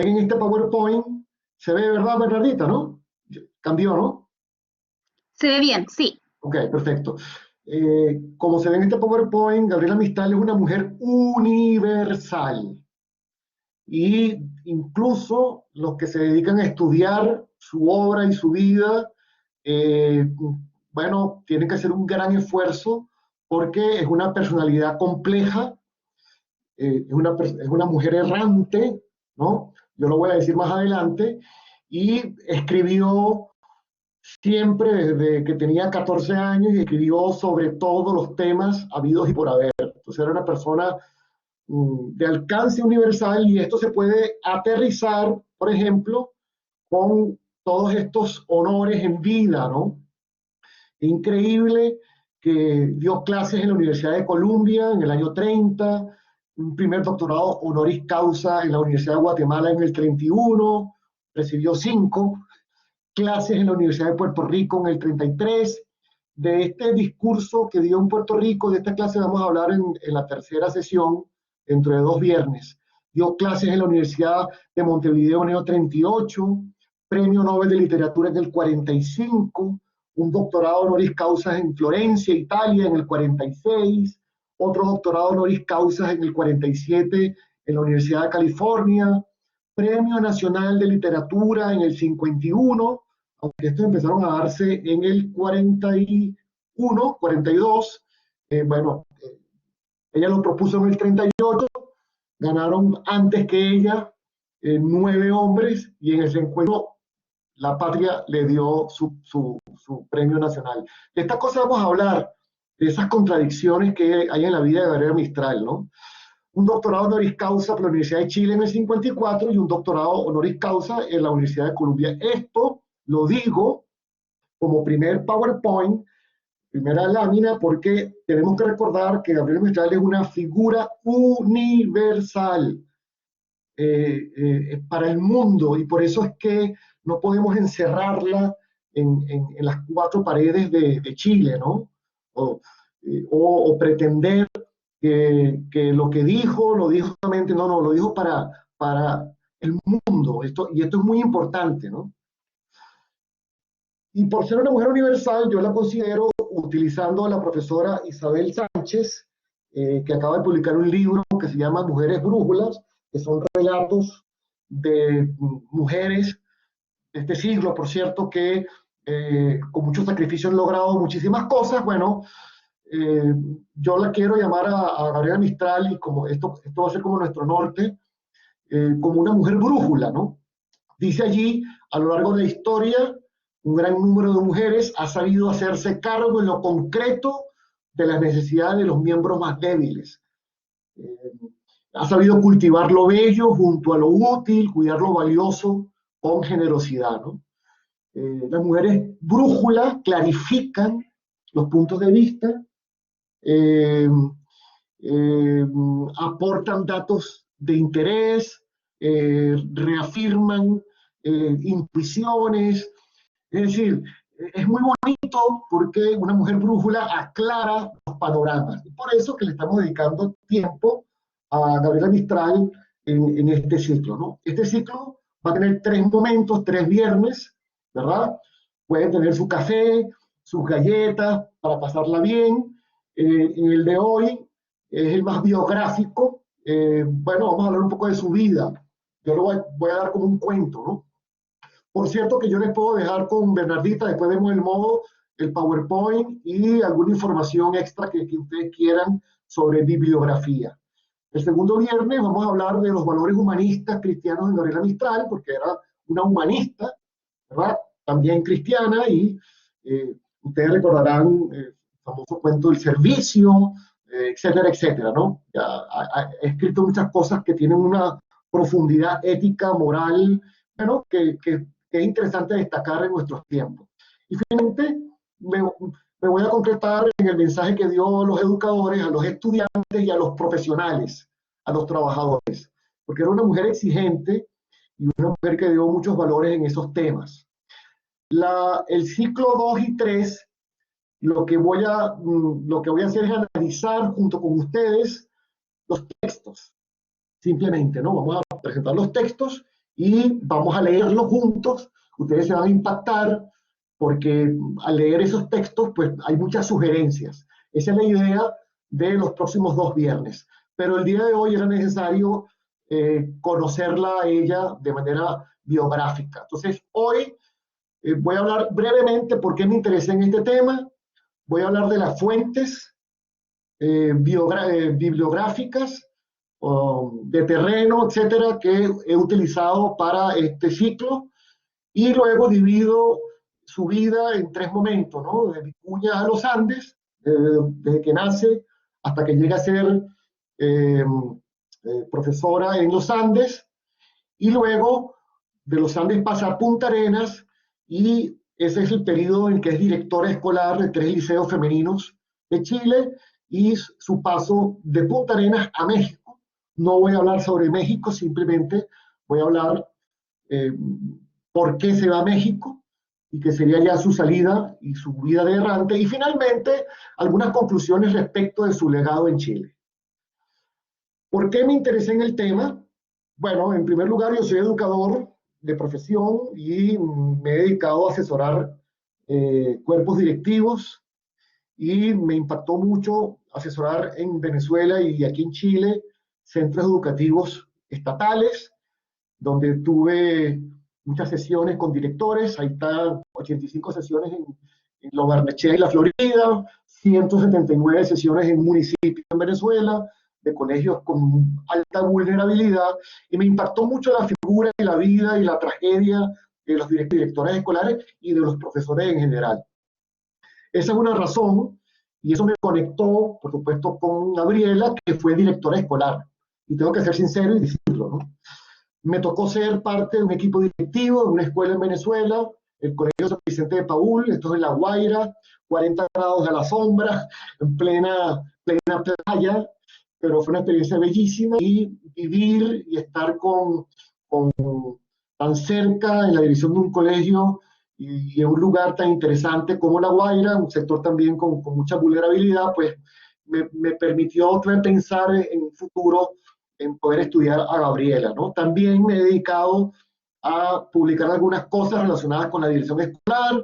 En este PowerPoint se ve, ¿verdad, Bernardita, no? Cambió, ¿no? Se ve bien, sí. Ok, perfecto. Como se ve en este PowerPoint, Gabriela Mistral es una mujer universal. Y incluso los que se dedican a estudiar su obra y su vida, eh, bueno, tienen que hacer un gran esfuerzo porque es una personalidad compleja, es una mujer errante, ¿no? Yo lo voy a decir más adelante, y escribió siempre desde que tenía 14 años y escribió sobre todos los temas habidos y por haber. Entonces era una persona de alcance universal y esto se puede aterrizar, por ejemplo, con todos estos honores en vida, ¿no? Increíble que dio clases en la Universidad de Columbia en el año 30, un primer doctorado honoris causa en la Universidad de Guatemala en el 31, recibió 5 clases en la Universidad de Puerto Rico en el 33. De este discurso que dio en Puerto Rico, de esta clase vamos a hablar en la tercera sesión, dentro de 2 viernes. Dio clases en la Universidad de Montevideo en el 38, Premio Nobel de Literatura en el 45, un doctorado honoris causa en Florencia, Italia, en el 46, otro doctorado honoris causa en el 47 en la Universidad de California, Premio Nacional de Literatura en el 51, aunque estos empezaron a darse en el 41, 42. Bueno, ella lo propuso en el 38, ganaron antes que ella 9 hombres y en ese encuentro la patria le dio su premio nacional. De estas cosas vamos a hablar, de esas contradicciones que hay en la vida de Gabriela Mistral, ¿no? Un doctorado honoris causa por la Universidad de Chile en el 54 y un doctorado honoris causa en la Universidad de Columbia. Esto lo digo como primer PowerPoint, primera lámina, porque tenemos que recordar que Gabriela Mistral es una figura universal para el mundo y por eso es que no podemos encerrarla en las 4 paredes de Chile, ¿no? O pretender que lo que dijo, lo dijo solamente, no, no, lo dijo para el mundo, y esto es muy importante, ¿no? Y por ser una mujer universal, yo la considero, utilizando a la profesora Isabel Sánchez, que acaba de publicar un libro que se llama Mujeres Brújulas, que son relatos de mujeres de este siglo, por cierto, que con mucho sacrificio han logrado muchísimas cosas. Bueno, eh, yo la quiero llamar a Gabriela Mistral, y como esto va a ser como nuestro norte, como una mujer brújula, ¿no? Dice allí, a lo largo de la historia, un gran número de mujeres ha sabido hacerse cargo en lo concreto de las necesidades de los miembros más débiles. Eh, ha sabido cultivar lo bello junto a lo útil, cuidar lo valioso con generosidad, ¿no? Las mujeres brújula clarifican los puntos de vista, eh, eh, aportan datos de interés, reafirman intuiciones. Es decir, es muy bonito porque una mujer brújula aclara los panoramas. Y por eso que le estamos dedicando tiempo a Gabriela Mistral en este ciclo, ¿no? Este ciclo va a tener 3 momentos, 3 viernes, ¿verdad? Pueden tener su café, sus galletas para pasarla bien. En el de hoy es el más biográfico. Bueno, vamos a hablar un poco de su vida. Yo lo voy a dar como un cuento, ¿no? Por cierto que yo les puedo dejar con Bernardita, después vemos el modo, el PowerPoint y alguna información extra que ustedes quieran sobre bibliografía. El segundo viernes vamos a hablar de los valores humanistas cristianos en Gabriela Mistral, porque era una humanista, ¿verdad? También cristiana, y ustedes recordarán el famoso cuento del servicio, etcétera, etcétera, ¿no? Ya ha escrito muchas cosas que tienen una profundidad ética, moral, bueno, que es interesante destacar en nuestros tiempos. Y finalmente, me voy a concretar en el mensaje que dio a los educadores, a los estudiantes y a los profesionales, a los trabajadores, porque era una mujer exigente y una mujer que dio muchos valores en esos temas. El ciclo 2 y 3, lo que voy a hacer es analizar junto con ustedes los textos, simplemente, ¿no? Vamos a presentar los textos y vamos a leerlo juntos. Ustedes se van a impactar porque al leer esos textos, pues hay muchas sugerencias. Esa es la idea de los próximos 2 viernes. Pero el día de hoy era necesario conocerla a ella de manera biográfica. Entonces, hoy voy a hablar brevemente por qué me interesé en este tema. Voy a hablar de las fuentes bibliográficas, de terreno, etcétera, que he utilizado para este ciclo. Y luego divido su vida en 3 momentos, ¿no? De Vicuña a los Andes, desde que nace hasta que llega a ser eh, profesora en los Andes, y luego de los Andes pasa a Punta Arenas, y ese es el periodo en que es directora escolar de 3 liceos femeninos de Chile, y su paso de Punta Arenas a México. No voy a hablar sobre México, simplemente voy a hablar eh, por qué se va a México y que sería ya su salida y su vida de errante, y finalmente algunas conclusiones respecto de su legado en Chile. ¿Por qué me interesé en el tema? Bueno, en primer lugar, yo soy educador de profesión y me he dedicado a asesorar cuerpos directivos, y me impactó mucho asesorar en Venezuela y aquí en Chile centros educativos estatales, donde tuve muchas sesiones con directores. Ahí están 85 sesiones en Lo Barnechea y la Florida, 179 sesiones en municipios en Venezuela, de colegios con alta vulnerabilidad, y me impactó mucho la figura y la vida y la tragedia de los directores escolares y de los profesores en general. Esa es una razón, y eso me conectó, por supuesto, con Gabriela, que fue directora escolar. Y tengo que ser sincero y decirlo, ¿no? Me tocó ser parte de un equipo directivo de una escuela en Venezuela, el Colegio San Vicente de Paúl, esto es en La Guaira, 40 grados a la sombra, en plena playa, pero fue una experiencia bellísima, y vivir y estar con tan cerca en la dirección de un colegio y en un lugar tan interesante como La Guaira, un sector también con mucha vulnerabilidad, pues me permitió pensar en un futuro, en poder estudiar a Gabriela, ¿no? También me he dedicado a publicar algunas cosas relacionadas con la dirección escolar,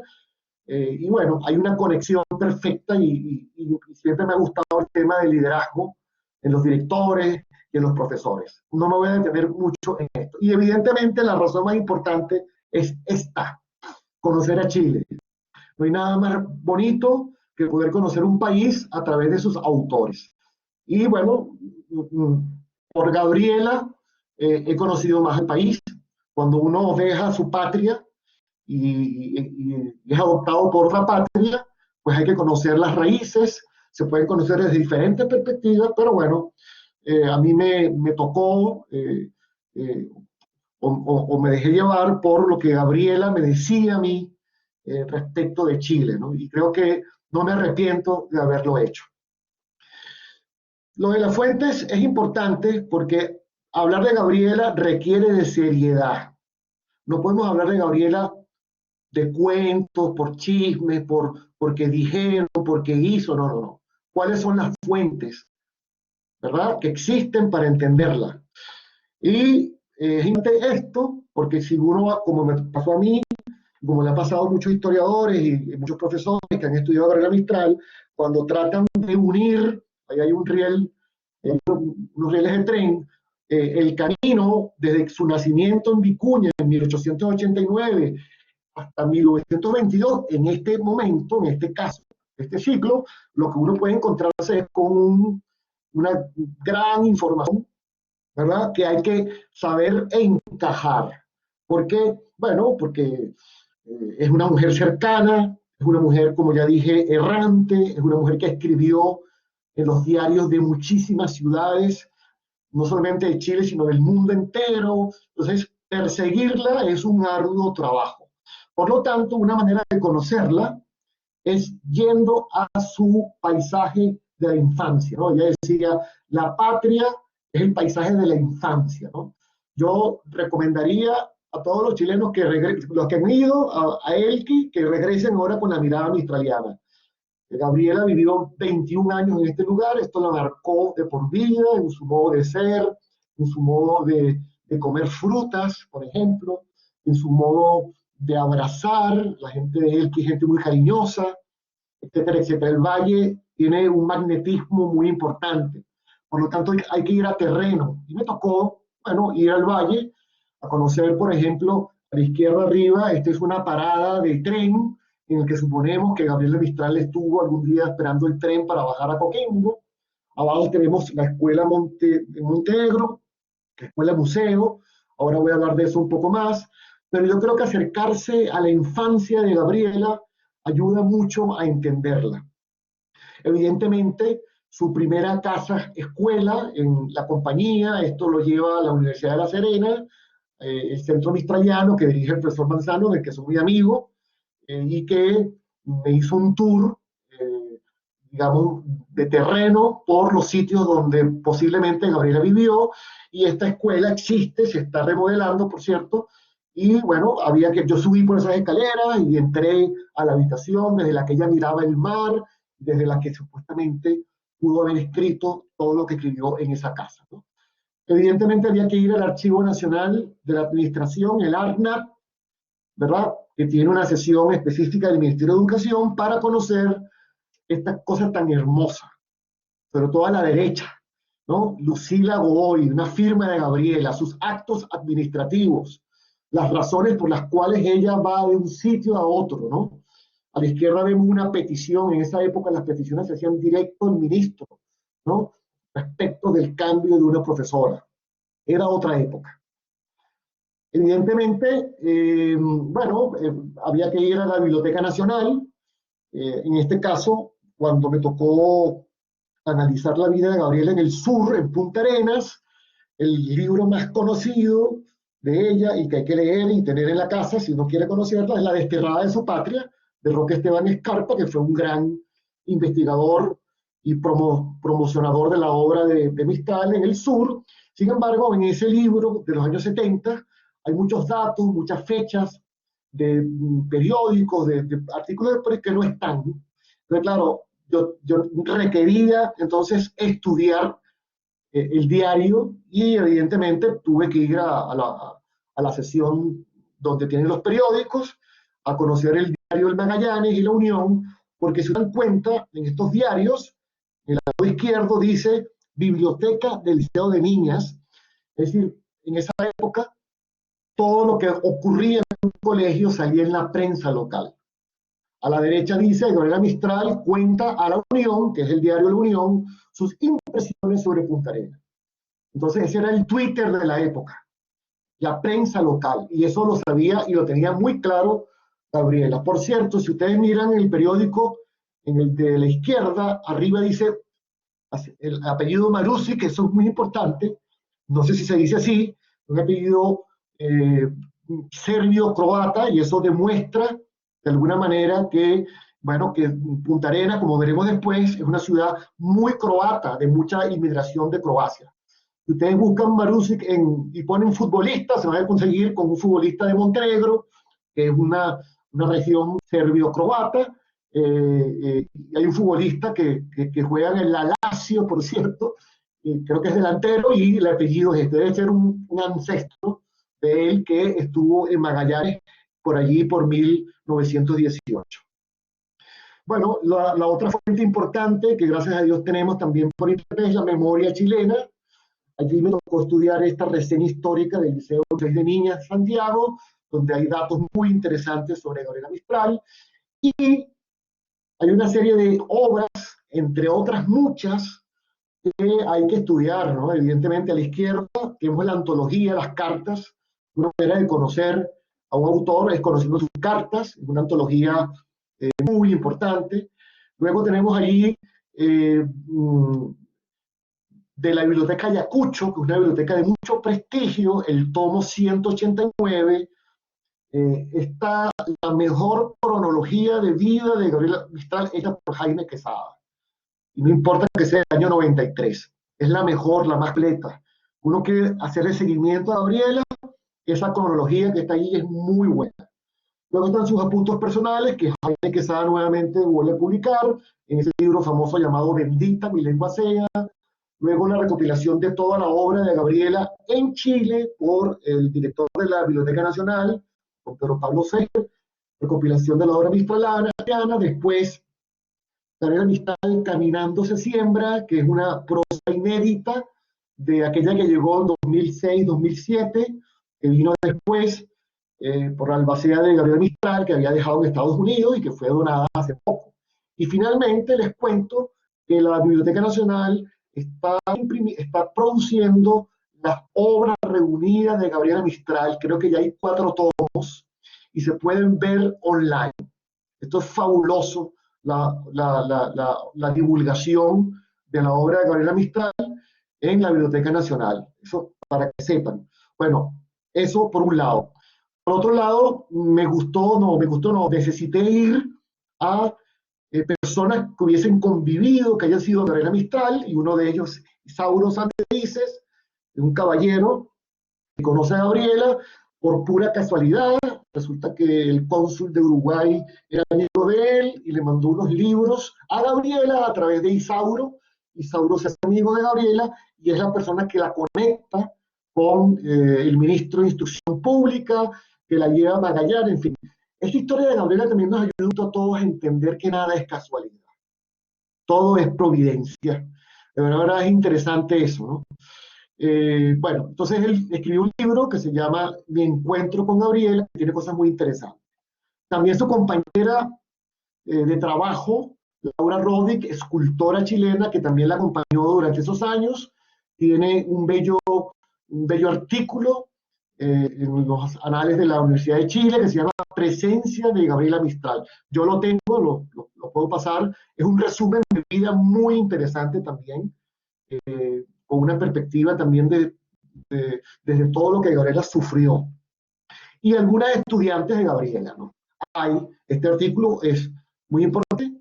y bueno, hay una conexión perfecta, y siempre me ha gustado el tema del liderazgo en los directores y en los profesores. No me voy a detener mucho en esto. Y evidentemente la razón más importante es esta: conocer a Chile. No hay nada más bonito que poder conocer un país a través de sus autores. Y bueno, por Gabriela he conocido más el país. Cuando uno deja su patria y es adoptado por otra patria, pues hay que conocer las raíces. Se pueden conocer desde diferentes perspectivas, pero bueno, a mí me tocó eh, o me dejé llevar por lo que Gabriela me decía a mí respecto de Chile, ¿no? Y creo que no me arrepiento de haberlo hecho. Lo de las fuentes es importante porque hablar de Gabriela requiere de seriedad. No podemos hablar de Gabriela de cuentos, por chismes, porque dijeron, porque hizo, no, no, no. ¿Cuáles son las fuentes, verdad, que existen para entenderla? Y es importante esto, porque si uno, como me pasó a mí, como le ha pasado a muchos historiadores y muchos profesores que han estudiado Gabriela Mistral, cuando tratan de unir, ahí hay un riel, unos rieles de tren, el camino desde su nacimiento en Vicuña en 1889 hasta 1922, en este momento, en este caso, este ciclo, lo que uno puede encontrarse es con una gran información, ¿verdad? Que hay que saber encajar. ¿Por qué? Bueno, porque es una mujer cercana, es una mujer, como ya dije, errante, es una mujer que escribió en los diarios de muchísimas ciudades, no solamente de Chile, sino del mundo entero. Entonces, perseguirla es un arduo trabajo. Por lo tanto, una manera de conocerla es yendo a su paisaje de la infancia, ¿no? Ella decía, la patria es el paisaje de la infancia, ¿no? Yo recomendaría a todos los chilenos los que han ido a Elqui, que regresen ahora con la mirada mistraliana. Gabriela vivió 21 años en este lugar, esto la marcó de por vida, en su modo de ser, en su modo de comer frutas, por ejemplo, en su modo de abrazar, la gente de él, que es gente muy cariñosa, etcétera, etcétera. El valle tiene un magnetismo muy importante, por lo tanto hay que ir a terreno. Y me tocó, bueno, ir al valle a conocer, por ejemplo, a la izquierda arriba, esta es una parada de tren en el que suponemos que Gabriela Mistral estuvo algún día esperando el tren para bajar a Coquimbo. Abajo tenemos la escuela de Montenegro, la escuela museo, ahora voy a hablar de eso un poco más, pero yo creo que acercarse a la infancia de Gabriela ayuda mucho a entenderla. Evidentemente, su primera casa escuela en la compañía, esto lo lleva a la Universidad de La Serena, el Centro Mistraliano que dirige el profesor Manzano, del que soy muy amigo, y que me hizo un tour, digamos, de terreno por los sitios donde posiblemente Gabriela vivió, y esta escuela existe, se está remodelando, por cierto, y bueno, yo subí por esas escaleras y entré a la habitación desde la que ella miraba el mar, desde la que supuestamente pudo haber escrito todo lo que escribió en esa casa, ¿no? Evidentemente había que ir al Archivo Nacional de la Administración, el ARNAP, ¿verdad? Que tiene una sesión específica del Ministerio de Educación para conocer estas cosas tan hermosas, sobre todo a la derecha, ¿no? Lucila Godoy, una firma de Gabriela, sus actos administrativos, las razones por las cuales ella va de un sitio a otro, ¿no? A la izquierda vemos una petición, en esa época las peticiones se hacían directo al ministro, ¿no? Respecto del cambio de una profesora. Era otra época. Evidentemente, había que ir a la Biblioteca Nacional. En este caso, cuando me tocó analizar la vida de Gabriela en el sur, en Punta Arenas, el libro más conocido de ella y que hay que leer y tener en la casa si uno quiere conocerla es La Desterrada de su Patria, de Roque Esteban Escarpa, que fue un gran investigador y promocionador de la obra de Mistral en el sur. Sin embargo, en ese libro de los años 70 hay muchos datos, muchas fechas de periódicos, de artículos que no están. Entonces, claro, yo requería entonces estudiar el diario y evidentemente tuve que ir a la sesión donde tienen los periódicos, a conocer el diario El Magallanes y La Unión, porque si se dan cuenta, en estos diarios, en el lado izquierdo dice Biblioteca del Liceo de Niñas, es decir, en esa época todo lo que ocurría en un colegio salía en la prensa local. A la derecha dice, Gabriela Mistral cuenta a La Unión, que es el diario La Unión, sus impresiones sobre Punta Arenas. Entonces ese era el Twitter de la época, la prensa local, y eso lo sabía y lo tenía muy claro Gabriela. Por cierto, si ustedes miran el periódico, en el de la izquierda, arriba dice el apellido Marussi, que eso es muy importante, no sé si se dice así, un apellido serbio-croata, y eso demuestra de alguna manera que, bueno, que Punta Arenas, como veremos después, es una ciudad muy croata, de mucha inmigración de Croacia. Si ustedes buscan Marusic y ponen futbolista, se van a conseguir con un futbolista de Montenegro, que es una región serbio-croata. Hay un futbolista que juega en el Lazio, por cierto, creo que es delantero, y el apellido es este, debe ser un ancestro de él que estuvo en Magallanes por allí por 1918. Bueno, la otra fuente importante que gracias a Dios tenemos también por internet es la memoria chilena. Allí me tocó estudiar esta reseña histórica del Liceo de Niñas de Santiago, donde hay datos muy interesantes sobre Gabriela Mistral. Y hay una serie de obras, entre otras muchas, que hay que estudiar, ¿no? Evidentemente a la izquierda tenemos la antología, las cartas. Una manera de conocer a un autor es conociendo sus cartas, una antología muy importante. Luego tenemos allí de la Biblioteca Ayacucho, que es una biblioteca de mucho prestigio, el tomo 189, está la mejor cronología de vida de Gabriela Mistral hecha por Jaime Quesada. Y no importa que sea el año 93, es la mejor, la más completa. Uno quiere hacerle seguimiento a Gabriela, esa cronología que está ahí es muy buena. Luego están sus apuntes personales, que Jaime Quesada nuevamente vuelve a publicar, en ese libro famoso llamado Bendita, mi lengua sea, luego la recopilación de toda la obra de Gabriela en Chile por el director de la Biblioteca Nacional, don Pedro Pablo Seger, recopilación de la obra mistraliana, después Gabriela Mistral Caminando se siembra, que es una prosa inédita de aquella que llegó en 2006-2007, que vino después por la albacea de Gabriela Mistral, que había dejado en Estados Unidos y que fue donada hace poco. Y finalmente les cuento que la Biblioteca Nacional está produciendo las obras reunidas de Gabriela Mistral, creo que ya hay 4 tomos, y se pueden ver online. Esto es fabuloso, la divulgación de la obra de Gabriela Mistral en la Biblioteca Nacional. Eso para que sepan. Bueno, eso por un lado. Por otro lado, me gustó, no, necesité ir a personas que hubiesen convivido, que hayan sido Gabriela Mistral, y uno de ellos, Isauro Santelices, un caballero que conoce a Gabriela por pura casualidad. Resulta que el cónsul de Uruguay era amigo de él y le mandó unos libros a Gabriela a través de Isauro. Isauro se hace amigo de Gabriela y es la persona que la conecta con el ministro de Instrucción Pública, que la lleva a Magallanes, en fin. Esta historia de Gabriela también nos ayuda a todos a entender que nada es casualidad. Todo es providencia. De verdad es interesante eso, ¿no? Bueno, entonces él escribió un libro que se llama Mi encuentro con Gabriela, que tiene cosas muy interesantes. También su compañera de trabajo, Laura Rodic, escultora chilena, que también la acompañó durante esos años, tiene un bello artículo en los anales de la Universidad de Chile que se llama Presencia de Gabriela Mistral. Yo lo tengo, lo puedo pasar. Es un resumen de vida muy interesante también, con una perspectiva también desde todo lo que Gabriela sufrió. Y algunas estudiantes de Gabriela, ¿no? Este artículo es muy importante,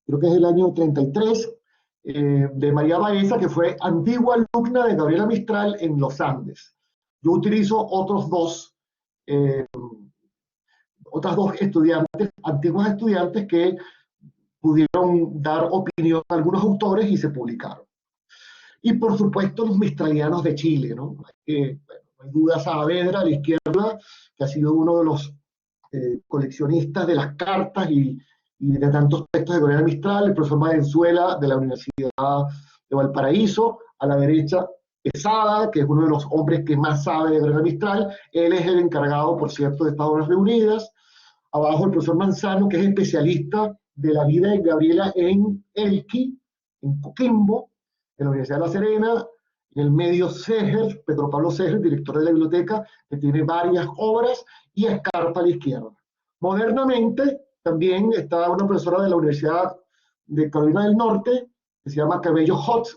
creo que es del año 33, de María Baeza, que fue antigua alumna de Gabriela Mistral en los Andes. Yo utilizo otras dos estudiantes, antiguas estudiantes que pudieron dar opinión a algunos autores y se publicaron. Y por supuesto los mistralianos de Chile, ¿no? Bueno, no hay duda, Saavedra a la izquierda, que ha sido uno de los coleccionistas de las cartas y de tantos textos de Gabriela Mistral, el profesor Valenzuela de la Universidad de Valparaíso, a la derecha Quesada, que es uno de los hombres que más sabe de Gabriela Mistral, él es el encargado, por cierto, de estas obras reunidas, abajo el profesor Manzano, que es especialista de la vida de Gabriela en Elqui, en Coquimbo, en la Universidad de La Serena, en el medio Seger, Pedro Pablo Seger, director de la biblioteca, que tiene varias obras, y Escarpa a la izquierda. Modernamente, también está una profesora de la Universidad de Carolina del Norte, que se llama Cabello Hot,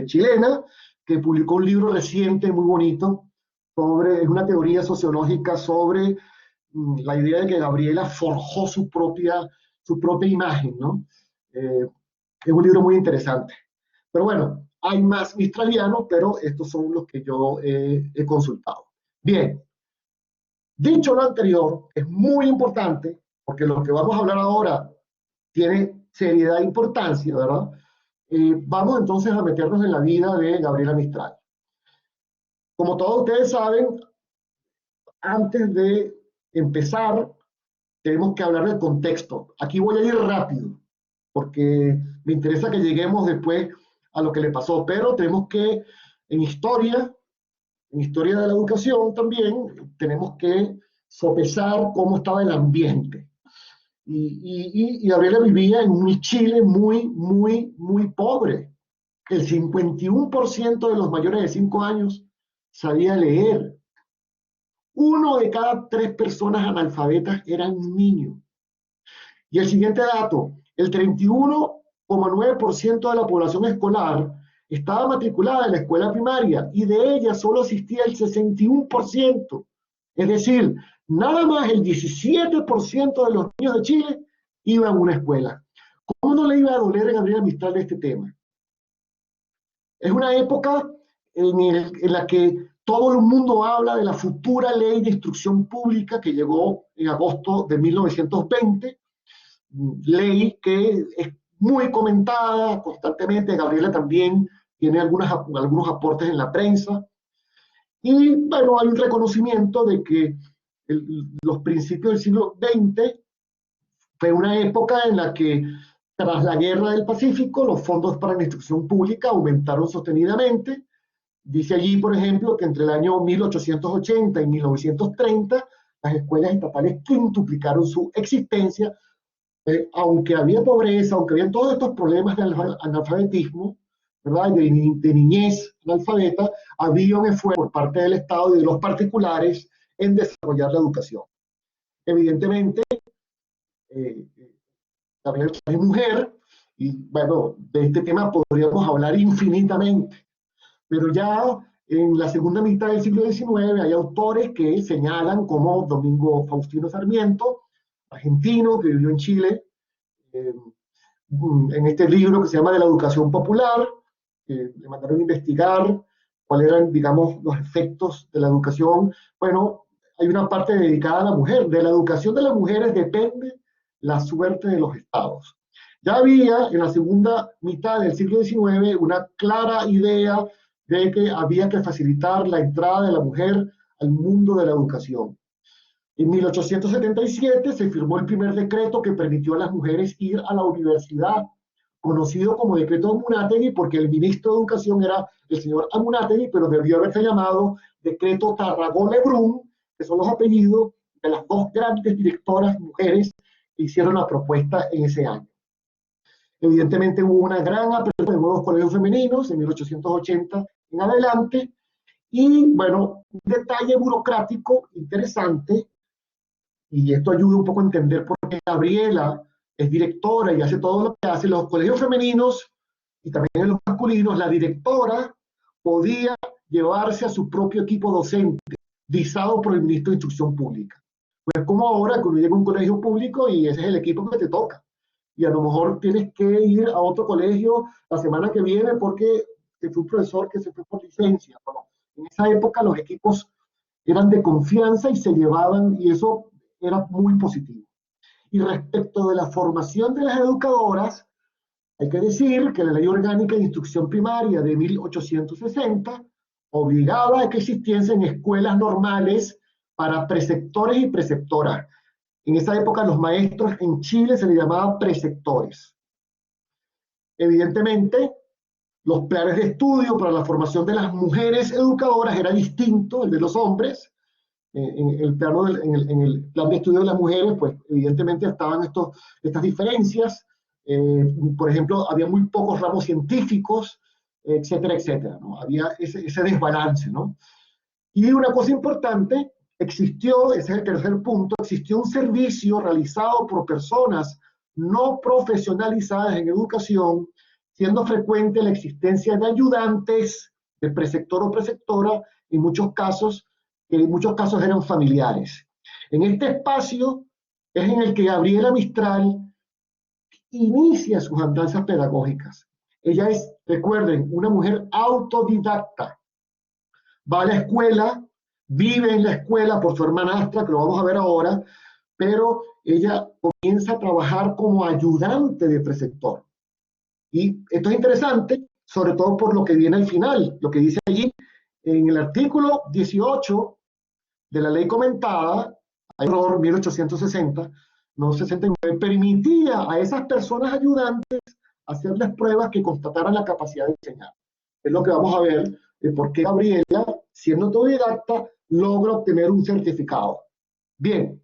chilena, que publicó un libro reciente muy bonito, es una teoría sociológica sobre la idea de que Gabriela forjó su propia imagen, ¿no? Es un libro muy interesante. Pero bueno, hay más mistralianos, pero estos son los que yo he consultado. Bien, dicho lo anterior, es muy importante, porque lo que vamos a hablar ahora tiene seriedad e importancia, ¿verdad? Vamos entonces a meternos en la vida de Gabriela Mistral. Como todos ustedes saben, antes de empezar, tenemos que hablar del contexto. Aquí voy a ir rápido, porque me interesa que lleguemos después a lo que le pasó, pero tenemos que, en historia de la educación también, tenemos que sopesar cómo estaba el ambiente. Y Gabriela vivía en un Chile muy, muy, muy pobre. El 51% de los mayores de 5 años sabía leer. 1 de cada 3 personas analfabetas eran niños. Y el siguiente dato, el 31,9% de la población escolar estaba matriculada en la escuela primaria y de ella solo asistía el 61%. Es decir, nada más el 17% de los niños de Chile iban a una escuela. ¿Cómo no le iba a doler a Gabriela Mistral de este tema? Es una época en la que todo el mundo habla de la futura ley de instrucción pública que llegó en agosto de 1920, ley que es muy comentada constantemente. Gabriela también tiene algunos aportes en la prensa. Y bueno, hay un reconocimiento de que los principios del siglo XX fue una época en la que, tras la Guerra del Pacífico, los fondos para la instrucción pública aumentaron sostenidamente. Dice allí, por ejemplo, que entre el año 1880 y 1930, las escuelas estatales quintuplicaron su existencia, aunque había pobreza, aunque había todos estos problemas de analfabetismo, ¿verdad? De niñez analfabeta, había un esfuerzo por parte del Estado y de los particulares en desarrollar la educación. Evidentemente, eh, Gabriela es mujer, y bueno, de este tema podríamos hablar infinitamente, pero ya en la segunda mitad del siglo XIX hay autores que señalan, como Domingo Faustino Sarmiento, argentino, que vivió en Chile, eh, en este libro que se llama De la educación popular, le mandaron a investigar cuáles eran, digamos, los efectos de la educación. Bueno, hay una parte dedicada a la mujer. De la educación de las mujeres depende la suerte de los estados. Ya había en la segunda mitad del siglo XIX una clara idea de que había que facilitar la entrada de la mujer al mundo de la educación. En 1877 se firmó el primer decreto que permitió a las mujeres ir a la universidad, conocido como decreto Amunátegui, porque el ministro de Educación era el señor Amunátegui, pero debió haberse llamado decreto Tarragó-Lebrun, que son los apellidos de las dos grandes directoras mujeres que hicieron la propuesta en ese año. Evidentemente hubo una gran apertura de nuevos colegios femeninos en 1880 en adelante, y bueno, un detalle burocrático interesante, y esto ayuda un poco a entender por qué Gabriela es directora y hace todo lo que hace. Los colegios femeninos y también en los masculinos, la directora podía llevarse a su propio equipo docente, visado por el ministro de Instrucción Pública. Pues como ahora, que uno llega a un colegio público y ese es el equipo que te toca. Y a lo mejor tienes que ir a otro colegio la semana que viene porque fue un profesor que se fue por licencia. Bueno, en esa época los equipos eran de confianza y se llevaban, y eso era muy positivo. Y respecto de la formación de las educadoras, hay que decir que la Ley Orgánica de Instrucción Primaria de 1860 obligaba a que existiesen escuelas normales para preceptores y preceptoras. En esa época los maestros en Chile se les llamaba preceptores. Evidentemente, los planes de estudio para la formación de las mujeres educadoras era distinto al de los hombres. En el plan de estudio de las mujeres, pues evidentemente estaban estas diferencias. Por ejemplo, había muy pocos ramos científicos, etcétera, etcétera, ¿no? Había ese desbalance, ¿no? Y una cosa importante, existió, ese es el tercer punto, existió un servicio realizado por personas no profesionalizadas en educación, siendo frecuente la existencia de ayudantes, de preceptor o preceptora, que en muchos casos eran familiares. En este espacio es en el que Gabriela Mistral inicia sus andanzas pedagógicas. Ella es, recuerden, una mujer autodidacta. Va a la escuela, vive en la escuela por su hermanastra, que lo vamos a ver ahora, pero ella comienza a trabajar como ayudante de preceptor. Y esto es interesante, sobre todo por lo que viene al final, lo que dice allí en el artículo 18 de la ley comentada, error 1860, no 69, permitía a esas personas ayudantes hacerles pruebas que constataran la capacidad de enseñar. Es lo que vamos a ver de por qué Gabriela, siendo autodidacta, logra obtener un certificado. Bien,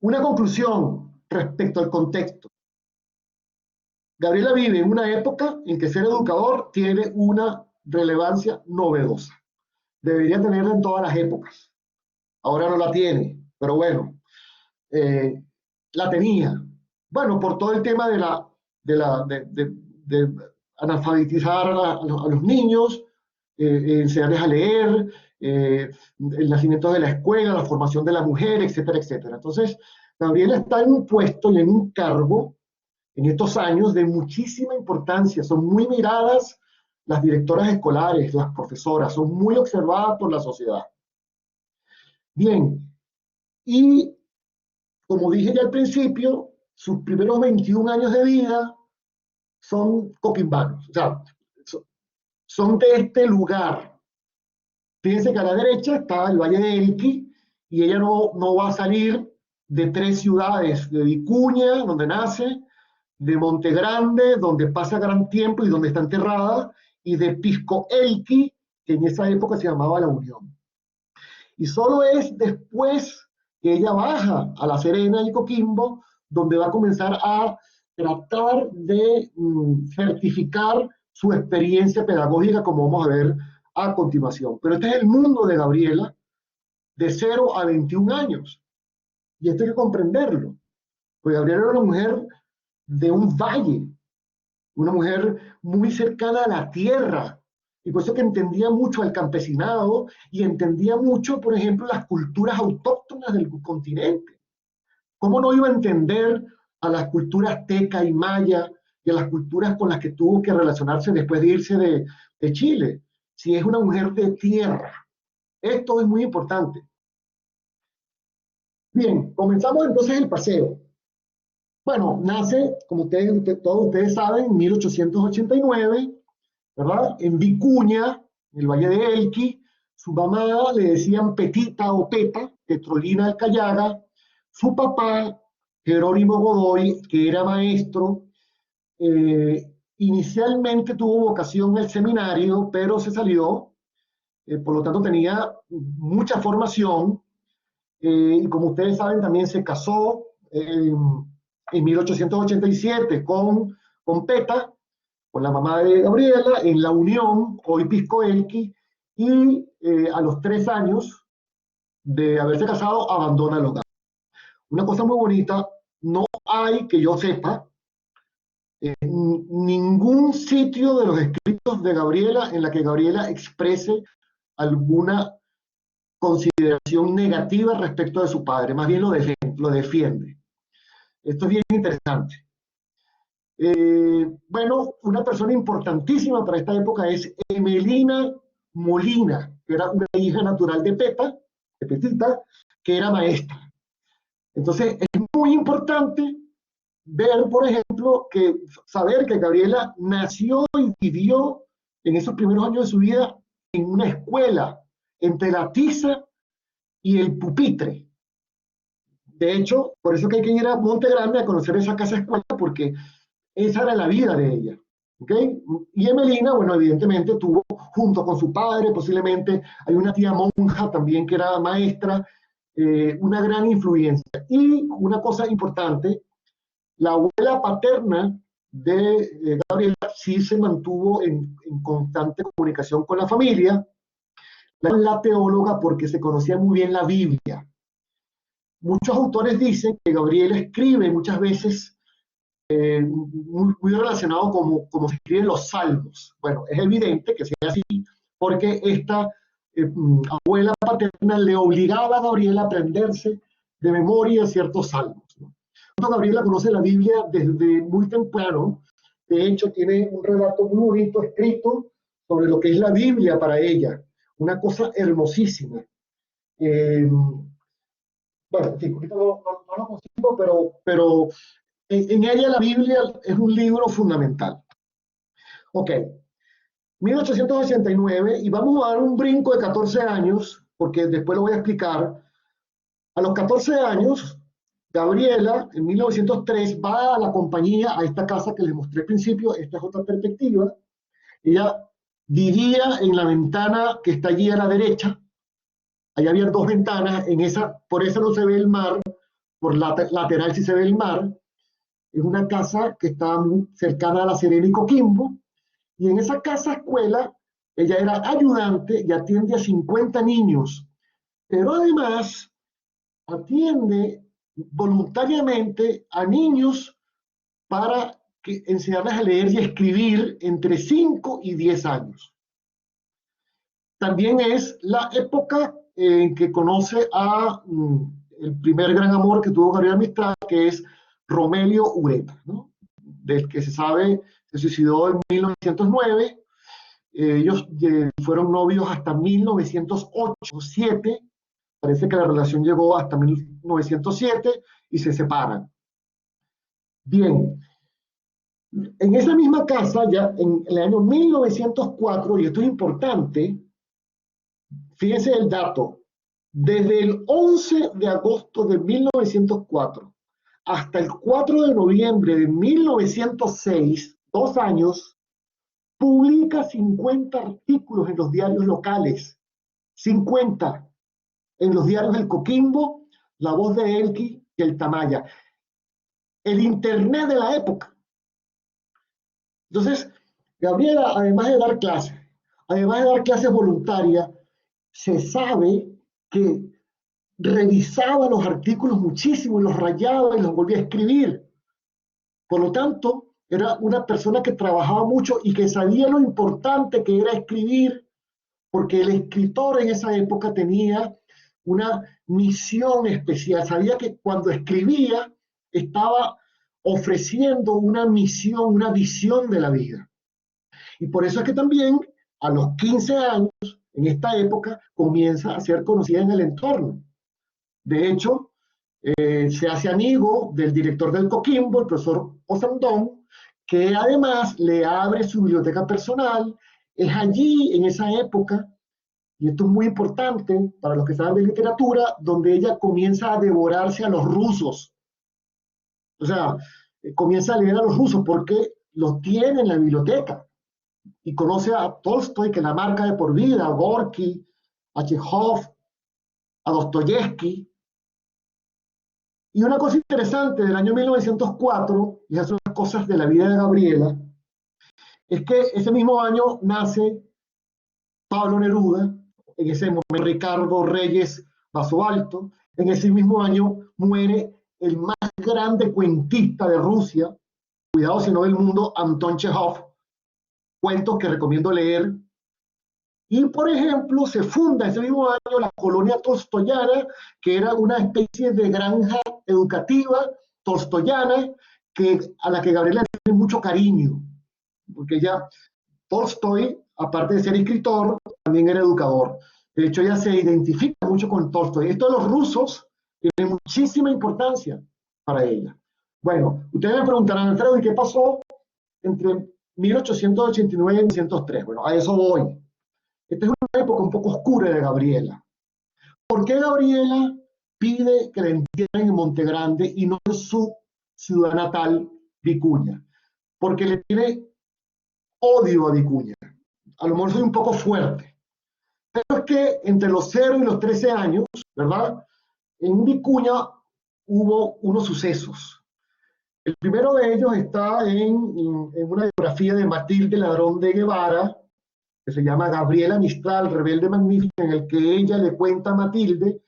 una conclusión respecto al contexto. Gabriela vive en una época en que ser educador tiene una relevancia novedosa. Debería tenerla en todas las épocas. Ahora no la tiene, pero bueno, la tenía. Bueno, por todo el tema de analfabetizar a los niños, enseñarles a leer, el nacimiento de la escuela, la formación de la mujer, etcétera, etcétera. Entonces, Gabriela está en un puesto y en un cargo en estos años de muchísima importancia. Son muy miradas las directoras escolares, las profesoras, son muy observadas por la sociedad. Bien, y como dije ya al principio, sus primeros 21 años de vida son copimbanos. O sea, son de este lugar. Fíjense que a la derecha está el Valle de Elqui, y ella no va a salir de tres ciudades, de Vicuña, donde nace, de Monte Grande, donde pasa gran tiempo y donde está enterrada, y de Pisco Elqui, que en esa época se llamaba La Unión. Y solo es después que ella baja a La Serena y Coquimbo, donde va a comenzar a tratar de certificar su experiencia pedagógica, como vamos a ver a continuación. Pero este es el mundo de Gabriela, de 0 a 21 años. Y esto hay que comprenderlo. Pues Gabriela era una mujer de un valle, una mujer muy cercana a la tierra, y por eso que entendía mucho al campesinado y entendía mucho, por ejemplo, las culturas autóctonas del continente. ¿Cómo no iba a entender a las culturas azteca y maya y a las culturas con las que tuvo que relacionarse después de irse de Chile? Si es una mujer de tierra. Esto es muy importante. Bien, comenzamos entonces el paseo. Bueno, nace, como todos ustedes saben, en 1889, ¿verdad? En Vicuña, en el Valle de Elqui. Su mamá le decían Petita o Peta, Petrolina Alcayaga. Su papá, Jerónimo Godoy, que era maestro, inicialmente tuvo vocación al seminario, pero se salió, por lo tanto tenía mucha formación, y como ustedes saben también se casó en 1887 con Peta, con la mamá de Gabriela, en La Unión, hoy Pisco Elqui, y a los 3 años de haberse casado abandona el hogar. Una cosa muy bonita, no hay, que yo sepa, ningún sitio de los escritos de Gabriela en la que Gabriela exprese alguna consideración negativa respecto de su padre, más bien lo defiende. Esto es bien interesante. Bueno, una persona importantísima para esta época es Emelina Molina, que era una hija natural de Peta, de Petita, que era maestra. Entonces, es muy importante ver, por ejemplo, saber que Gabriela nació y vivió en esos primeros años de su vida en una escuela entre la tiza y el pupitre. De hecho, por eso que hay que ir a Monte Grande a conocer esa casa escuela, porque esa era la vida de ella. ¿Okay? Y Emelina, bueno, evidentemente tuvo, junto con su padre, posiblemente hay una tía monja también que era maestra, una gran influencia. Y una cosa importante, la abuela paterna de Gabriela sí se mantuvo en constante comunicación con la familia, la teóloga, porque se conocía muy bien la Biblia. Muchos autores dicen que Gabriela escribe muchas veces muy relacionado como se escriben los salmos. Bueno, es evidente que sea así, porque esta abuela paterna le obligaba a Gabriela a aprenderse de memoria ciertos salmos, ¿no? Gabriela conoce la Biblia desde muy temprano. De hecho, tiene un relato muy bonito escrito sobre lo que es la Biblia para ella. Una cosa hermosísima. Bueno, sí, no lo consigo, pero en ella la Biblia es un libro fundamental. Ok, 1889, y vamos a dar un brinco de 14 años, porque después lo voy a explicar. A los 14 años, Gabriela, en 1903, va a la compañía, a esta casa que les mostré al principio. Esta es otra perspectiva. Ella vivía en la ventana que está allí a la derecha. Allá había dos ventanas, por eso no se ve el mar, por lateral sí se ve el mar. Es una casa que está muy cercana a La Serena y Coquimbo, y en esa casa escuela ella era ayudante y atiende a 50 niños, pero además atiende voluntariamente a niños para enseñarles a leer y a escribir entre 5 y 10 años. También es la época en que conoce a el primer gran amor que tuvo Gabriela Mistral, que es Romelio Ureta, ¿no? Del que se sabe se suicidó en 1909. Ellos fueron novios hasta 1908-7. Parece que la relación llegó hasta 1907 y se separan. Bien, En esa misma casa, ya en el año 1904, y esto es importante, fíjense el dato, desde el 11 de agosto de 1904 hasta el 4 de noviembre de 1906, 2 años, publica 50 artículos en los diarios locales, 50 en los diarios del Coquimbo, La Voz de Elqui y el Tamaya. El Internet de la época. Entonces, Gabriela, además de dar clases voluntarias, se sabe que revisaba los artículos muchísimo y los rayaba y los volvía a escribir. Por lo tanto, era una persona que trabajaba mucho y que sabía lo importante que era escribir, porque el escritor en esa época tenía una misión especial. Sabía que cuando escribía estaba ofreciendo una misión, una visión de la vida. Y por eso es que también a los 15 años, en esta época, comienza a ser conocida en el entorno. De hecho, se hace amigo del director del Coquimbo, el profesor Osandón, que además le abre su biblioteca personal. Es allí, en esa época, y esto es muy importante para los que saben de literatura, donde ella comienza a devorarse a los rusos. O sea, comienza a leer a los rusos porque los tiene en la biblioteca. Y conoce a Tolstoy, que la marca de por vida, a Gorky, a Chekhov, a Dostoyevsky. Y una cosa interesante del año 1904, y esas son las cosas de la vida de Gabriela, es que ese mismo año nace Pablo Neruda, en ese momento Ricardo Reyes Basualto, en ese mismo año muere el más grande cuentista de Rusia, cuidado si no del mundo, Anton Chekhov, cuentos que recomiendo leer. Y, por ejemplo, se funda ese mismo año la colonia tolstoyana, que era una especie de granja educativa tolstoyana a la que Gabriela tiene mucho cariño, porque ella, Tolstoy, aparte de ser escritor, también era educador. De hecho, ella se identifica mucho con Tolstoy. Esto de los rusos tiene muchísima importancia para ella. Bueno, ustedes me preguntarán, Alfredo, ¿y qué pasó entre 1889 y 1903? Bueno, a eso voy. Esta es una época un poco oscura de Gabriela. ¿Por qué Gabriela pide que la entierren en Monte Grande y no en su ciudad natal, Vicuña? Porque le tiene odio a Vicuña. A lo mejor soy un poco fuerte. Pero es que entre los 0 y los 13 años, ¿verdad? En Vicuña hubo unos sucesos. El primero de ellos está en una biografía de Matilde Ladrón de Guevara, que se llama Gabriela Mistral, rebelde magnífica, en el que ella le cuenta a Matilde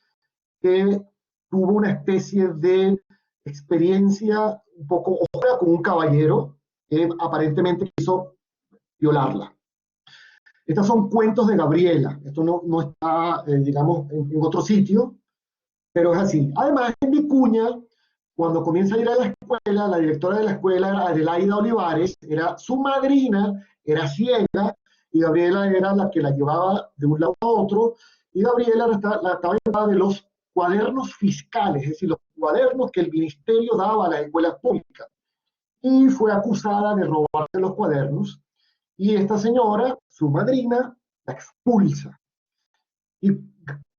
que tuvo una especie de experiencia un poco oscura con un caballero que aparentemente quiso violarla. Estos son cuentos de Gabriela, esto no está, digamos, en otro sitio, pero es así. Además, en Vicuña, cuando comienza a ir a la escuela, la directora de la escuela era Adelaida Olivares, era su madrina, era ciega, y Gabriela era la que la llevaba de un lado a otro, y Gabriela la estaba llevando de los cuadernos fiscales, es decir, los cuadernos que el ministerio daba a las escuelas públicas, y fue acusada de robarse los cuadernos, y esta señora, su madrina, la expulsa. Y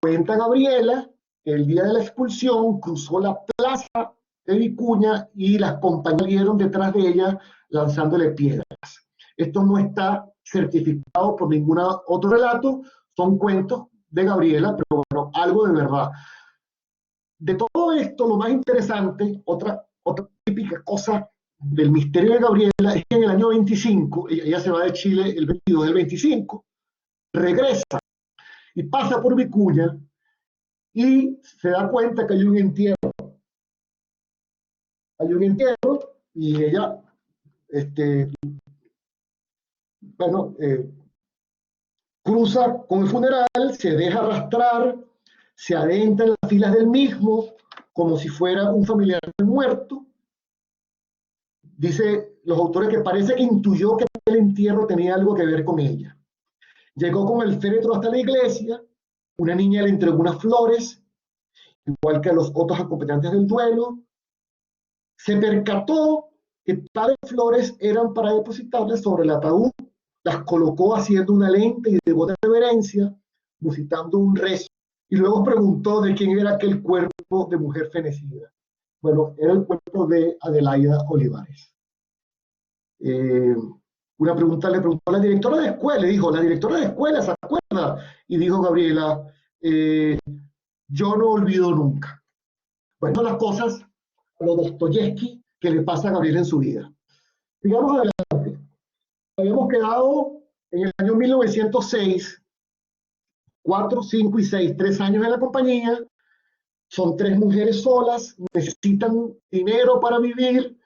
cuenta Gabriela que el día de la expulsión cruzó la plaza de Vicuña y las compañeras vieron detrás de ella lanzándole piedras. Esto no está certificado por ningún otro relato, son cuentos de Gabriela, pero bueno, algo de verdad. De todo esto, lo más interesante, otra típica cosa del misterio de Gabriela, es que en el año 25, ella se va de Chile el 22 del 25, regresa y pasa por Vicuña y se da cuenta que hay un entierro. Hay un entierro y ella, bueno, cruza con el funeral, se deja arrastrar, se adentra en las filas del mismo, como si fuera un familiar muerto. Dice los autores que parece que intuyó que el entierro tenía algo que ver con ella. Llegó con el féretro hasta la iglesia, una niña le entregó unas flores, igual que a los otros acompañantes del duelo. Se percató que tales flores eran para depositarlas sobre el ataúd, las colocó haciendo una lenta y devota reverencia, musitando un rezo, y luego preguntó de quién era aquel cuerpo de mujer fenecida. Bueno, era el cuerpo de Adelaida Olivares. Una pregunta le preguntó a la directora de escuela, le dijo, la directora de escuela, ¿se acuerda? Y dijo Gabriela, yo no olvido nunca. Bueno, las cosas, lo Dostoyevsky que le pasa a Gabriela en su vida. Digamos adelante, habíamos quedado en el año 1906, 4, 5 y 6, 3 años en la compañía, son 3 mujeres solas, necesitan dinero para vivir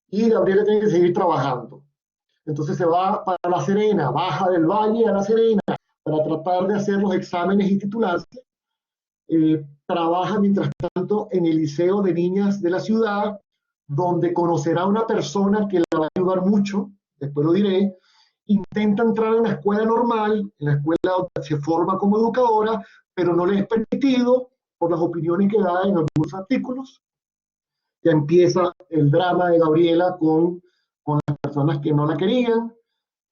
y Gabriela tiene que seguir trabajando. Entonces se va para La Serena, baja del Valle a La Serena para tratar de hacer los exámenes y titularse. Trabaja mientras tanto en el Liceo de Niñas de la ciudad, donde conocerá a una persona que la va a ayudar mucho, después lo diré. Intenta entrar en la escuela normal, en la escuela donde se forma como educadora, pero no le es permitido por las opiniones que da en algunos artículos. Ya empieza el drama de Gabriela con las personas que no la querían.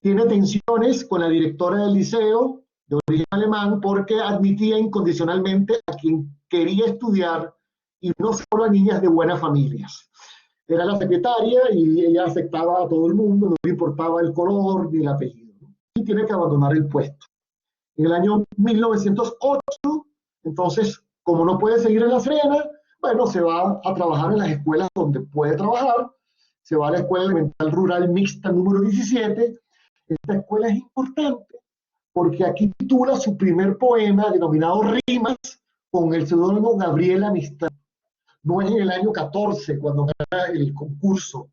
Tiene tensiones con la directora del liceo, de origen alemán, porque admitía incondicionalmente a quien quería estudiar y no solo a niñas de buenas familias. Era la secretaria y ella aceptaba a todo el mundo, no le importaba el color ni el apellido. Y tiene que abandonar el puesto. En el año 1908, entonces, como no puede seguir en La Serena, bueno, se va a trabajar en las escuelas donde puede trabajar. Se va a la Escuela Elemental Rural Mixta número 17. Esta escuela es importante porque aquí titula su primer poema denominado Rimas con el seudónimo Gabriela Mistral. No es en el año 14 cuando gana el concurso,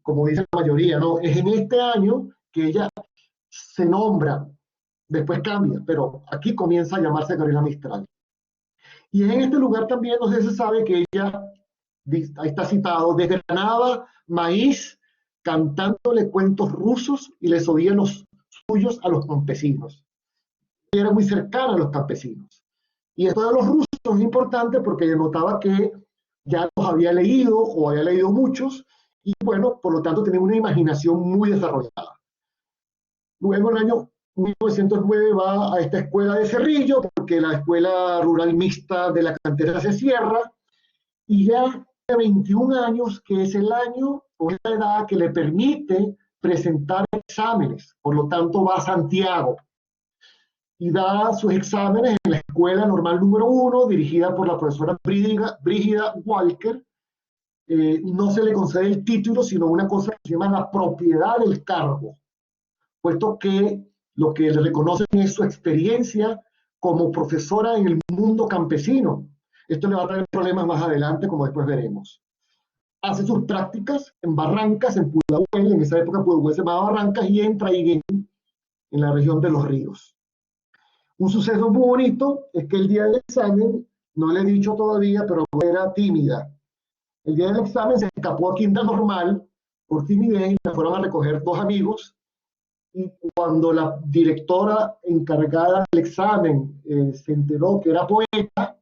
como dice la mayoría, no, es en este año que ella se nombra, después cambia, pero aquí comienza a llamarse Gabriela Mistral. Y en este lugar también, no sé si se sabe que ella, ahí está citado, desgranaba maíz cantándole cuentos rusos y les oía los suyos a los campesinos. Ella era muy cercana a los campesinos. Y esto de los rusos es importante porque ella notaba que ya los había leído o había leído muchos y bueno, por lo tanto tenía una imaginación muy desarrollada. Luego en el año 1909 va a esta escuela de Cerrillo porque la escuela rural mixta de la cantera se cierra y ya de 21 años, que es el año o la edad que le permite presentar exámenes. Por lo tanto va a Santiago y da sus exámenes en la escuela normal número 1, dirigida por la profesora Brígida Walker. No se le concede el título, sino una cosa que se llama la propiedad del cargo, puesto que lo que le reconocen es su experiencia como profesora en el mundo campesino. Esto le va a traer problemas más adelante, como después veremos. Hace sus prácticas en Barrancas, en Pudahuel, en esa época Pudahuel se llamaba Barrancas, y en Traiguén, en la región de Los Ríos. Un suceso muy bonito es que el día del examen, no le he dicho todavía, pero era tímida. El día del examen se escapó a quinta normal por timidez y la fueron a recoger 2 amigos. Y cuando la directora encargada del examen se enteró que era poeta,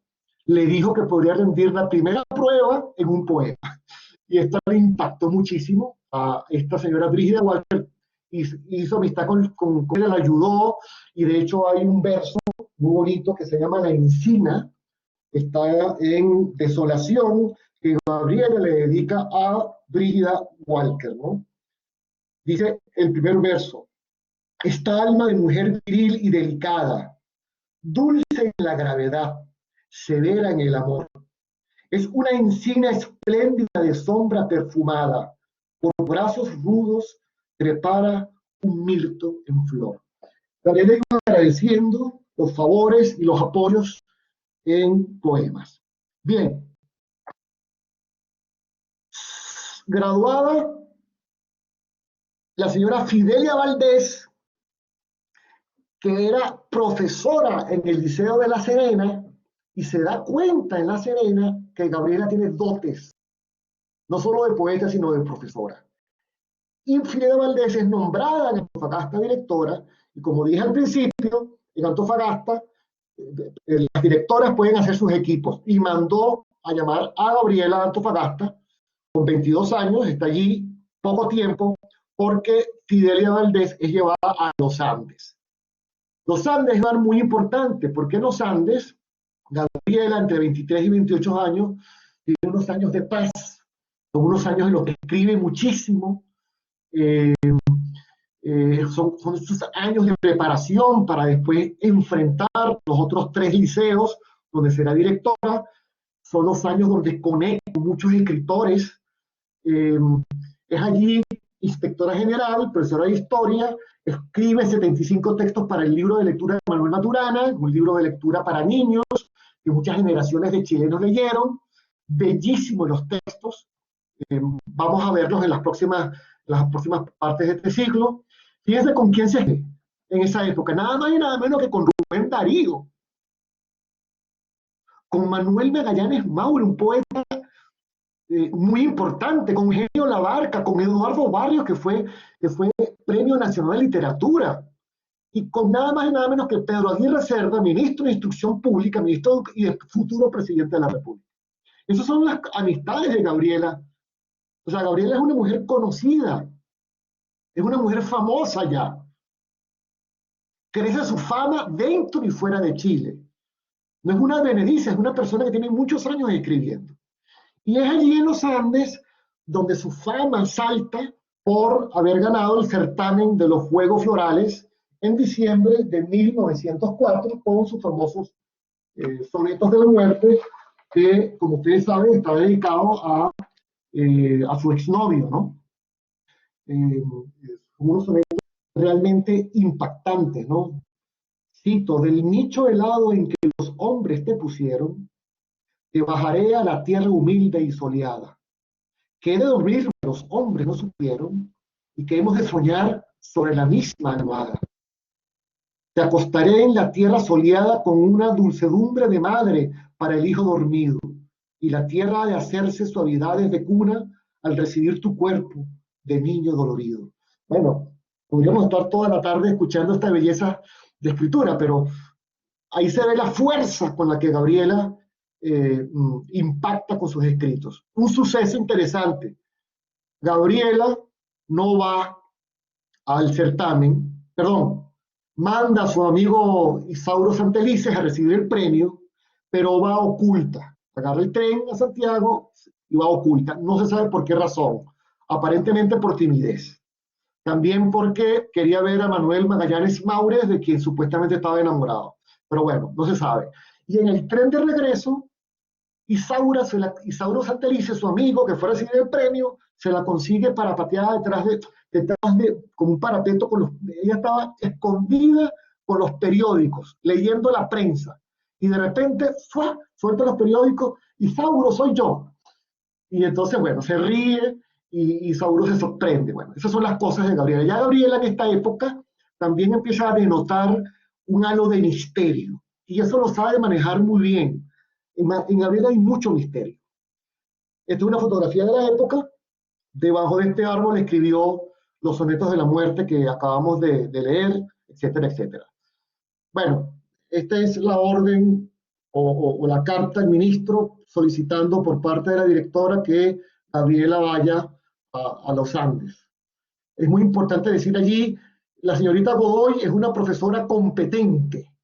le dijo que podría rendir la primera prueba en un poema. Y esto le impactó muchísimo a esta señora Brígida Walker. Hizo amistad con ella, la ayudó, y de hecho hay un verso muy bonito que se llama La Encina, está en Desolación, que Gabriela le dedica a Brígida Walker, ¿no? Dice el primer verso: esta alma de mujer viril y delicada, dulce en la gravedad, severa en el amor, es una encina espléndida de sombra perfumada, por brazos rudos prepara un mirto en flor. También le iba agradeciendo los favores y los apoyos en poemas. Bien, graduada, la señora Fidelia Valdés, que era profesora en el Liceo de La Serena, y se da cuenta en La Serena que Gabriela tiene dotes, no solo de poeta, sino de profesora. Y Fidelia Valdés es nombrada en Antofagasta directora, y como dije al principio, en Antofagasta, las directoras pueden hacer sus equipos, y mandó a llamar a Gabriela a Antofagasta, con 22 años, está allí poco tiempo, porque Fidelia Valdés es llevada a los Andes. Los Andes es un lugar muy importante, porque en los Andes, Gabriela, entre 23 y 28 años, tiene unos años de paz, son unos años en los que escribe muchísimo, eh, son estos años de preparación para después enfrentar los otros 3 liceos donde será directora, son los años donde conecta con muchos escritores, eh, es allí inspectora general, profesora de historia, escribe 75 textos para el libro de lectura de Manuel Maturana, un libro de lectura para niños, que muchas generaciones de chilenos leyeron, bellísimos los textos, vamos a verlos en las próximas partes de este siglo. Fíjense con quién se ve en esa época, nada más y nada menos que con Rubén Darío, con Manuel Magallanes Maure, un poeta muy importante, con Eugenio Labarca, con Eduardo Barrios, que fue Premio Nacional de Literatura, y con nada más y nada menos que Pedro Aguirre Cerda, ministro de Instrucción Pública, ministro y el futuro presidente de la República. Esas son las amistades de Gabriela. O sea, Gabriela es una mujer conocida, es una mujer famosa ya. Crece su fama dentro y fuera de Chile. No es una advenediza, es una persona que tiene muchos años escribiendo. Y es allí en los Andes donde su fama salta por haber ganado el certamen de los Juegos Florales en diciembre de 1904 con sus famosos sonetos de la muerte, que, como ustedes saben, está dedicado a su exnovio, ¿no? Unos sonetos realmente impactantes, ¿no? Cito: del nicho helado en que los hombres te pusieron, te bajaré a la tierra humilde y soleada, que he de dormir los hombres no supieron, y que hemos de soñar sobre la misma almohada. Te acostaré en la tierra soleada con una dulcedumbre de madre para el hijo dormido, y la tierra ha de hacerse suavidades de cuna al recibir tu cuerpo de niño dolorido. Bueno, podríamos estar toda la tarde escuchando esta belleza de escritura, pero ahí se ve la fuerza con la que Gabriela impacta con sus escritos. Un suceso interesante: Gabriela no va al certamen, perdón, manda a su amigo Isauro Santelices a recibir el premio, pero va oculta. Agarra el tren a Santiago y va oculta. No se sabe por qué razón. Aparentemente por timidez. También porque quería ver a Manuel Magallanes Maure, de quien supuestamente estaba enamorado. Pero bueno, no se sabe. Y en el tren de regreso, Isauro Santelices, su amigo que fue a recibir el premio, se la consigue para patear como un parapeto. Ella estaba escondida con los periódicos, leyendo la prensa. Y de repente, ¡fua!, suelta los periódicos: Isauro, soy yo. Y entonces, bueno, se ríe y Isauro se sorprende. Bueno, esas son las cosas de Gabriela. Ya Gabriela en esta época también empieza a denotar un halo de misterio. Y eso lo sabe manejar muy bien. En Gabriela hay mucho misterio. Esta es una fotografía de la época. Debajo de este árbol escribió los sonetos de la muerte que acabamos de leer, etcétera, etcétera. Bueno, esta es la orden o la carta al ministro solicitando por parte de la directora que Gabriela vaya a los Andes. Es muy importante decir allí, la señorita Godoy es una profesora competente,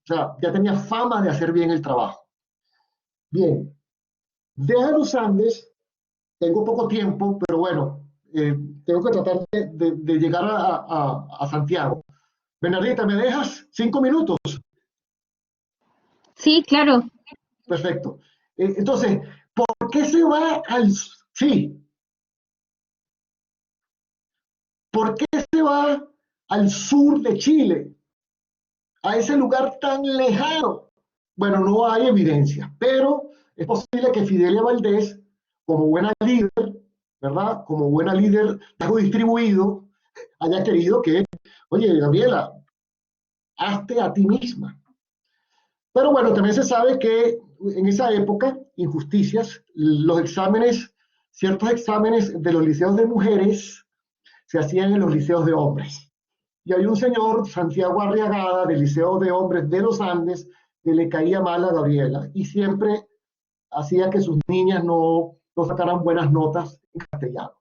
o sea, ya tenía fama de hacer bien el trabajo. Bien, deja los Andes, tengo poco tiempo, pero bueno, tengo que tratar de llegar a Santiago. Bernardita, ¿me dejas 5 minutos? Sí, claro. Perfecto. Entonces, ¿por qué se va sí, ¿por qué se va al sur de Chile, a ese lugar tan lejano? Bueno, no hay evidencia, pero es posible que Fidelia Valdés, como buena líder, ¿verdad? Como buena líder de algo distribuido, haya querido que, oye, Gabriela, hazte a ti misma. Pero bueno, también se sabe que en esa época, injusticias, los exámenes, ciertos exámenes de los liceos de mujeres se hacían en los liceos de hombres. Y hay un señor, Santiago Arriagada, del Liceo de Hombres de los Andes, que le caía mal a Gabriela y siempre hacía que sus niñas no sacaran buenas notas en castellano.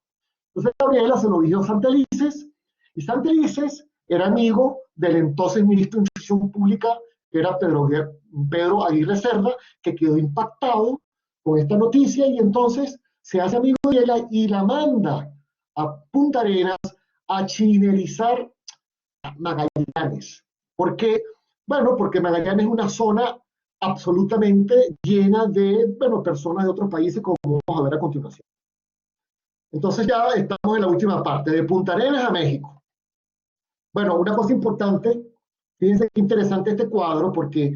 Entonces Gabriela se lo dijo a Santelices, y Santelices era amigo del entonces ministro de Instrucción Pública, que era Pedro Aguirre Cerda, que quedó impactado con esta noticia y entonces se hace amigo de ella y la manda a Punta Arenas a chilenizar Magallanes. ¿Por qué? Bueno, porque Magallanes es una zona absolutamente llena de, bueno, personas de otros países, como vamos a ver a continuación. Entonces ya estamos en la última parte, de Punta Arenas a México. Bueno, una cosa importante, fíjense qué interesante este cuadro, porque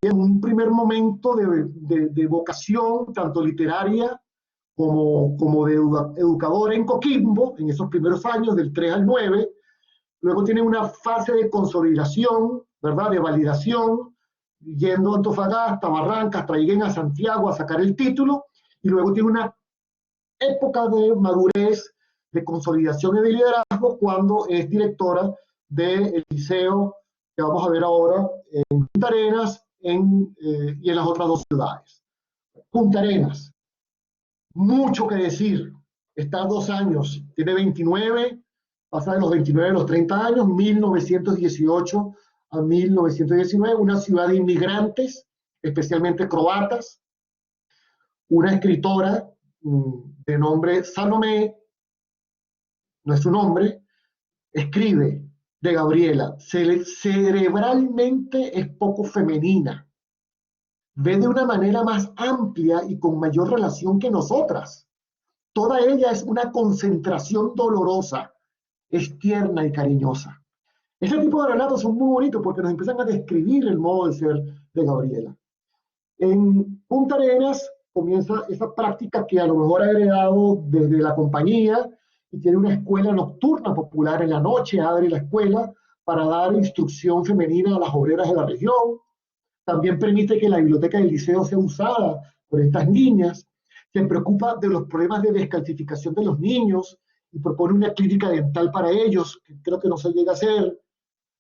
en un primer momento de vocación, tanto literaria como de educadora en Coquimbo, en esos primeros años, del 3 al 9, luego tiene una fase de consolidación, ¿verdad? De validación, yendo a Antofagasta, Barrancas, Traiguén, a Santiago a sacar el título, y luego tiene una época de madurez, de consolidación y de liderazgo cuando es directora del liceo que vamos a ver ahora en Punta Arenas y en las otras dos ciudades. Punta Arenas, mucho que decir, está 2 años, tiene 29, pasa de los 29 a los 30 años, 1918 a 1919, una ciudad de inmigrantes, especialmente croatas, una escritora de nombre Salomé, no es su nombre, escribe de Gabriela, cerebralmente es poco femenina, ve de una manera más amplia y con mayor relación que nosotras. Toda ella es una concentración dolorosa, es tierna y cariñosa. Ese tipo de relatos son muy bonitos porque nos empiezan a describir el modo de ser de Gabriela. En Punta Arenas comienza esa práctica que a lo mejor ha heredado desde la compañía y tiene una escuela nocturna popular en la noche, abre la escuela para dar instrucción femenina a las obreras de la región. También permite que la biblioteca del liceo sea usada por estas niñas. Se preocupa de los problemas de descalcificación de los niños y propone una clínica dental para ellos, que creo que no se llega a hacer.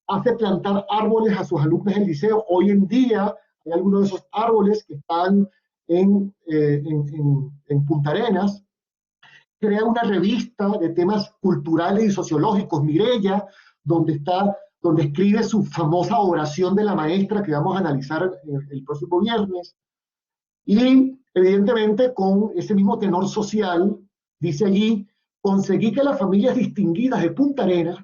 Hace plantar árboles a sus alumnos del liceo. Hoy en día hay algunos de esos árboles que están en Punta Arenas. Crea una revista de temas culturales y sociológicos, Mirella, donde escribe su famosa oración de la maestra que vamos a analizar el próximo viernes. Y evidentemente con ese mismo tenor social, dice allí, conseguí que las familias distinguidas de Punta Arenas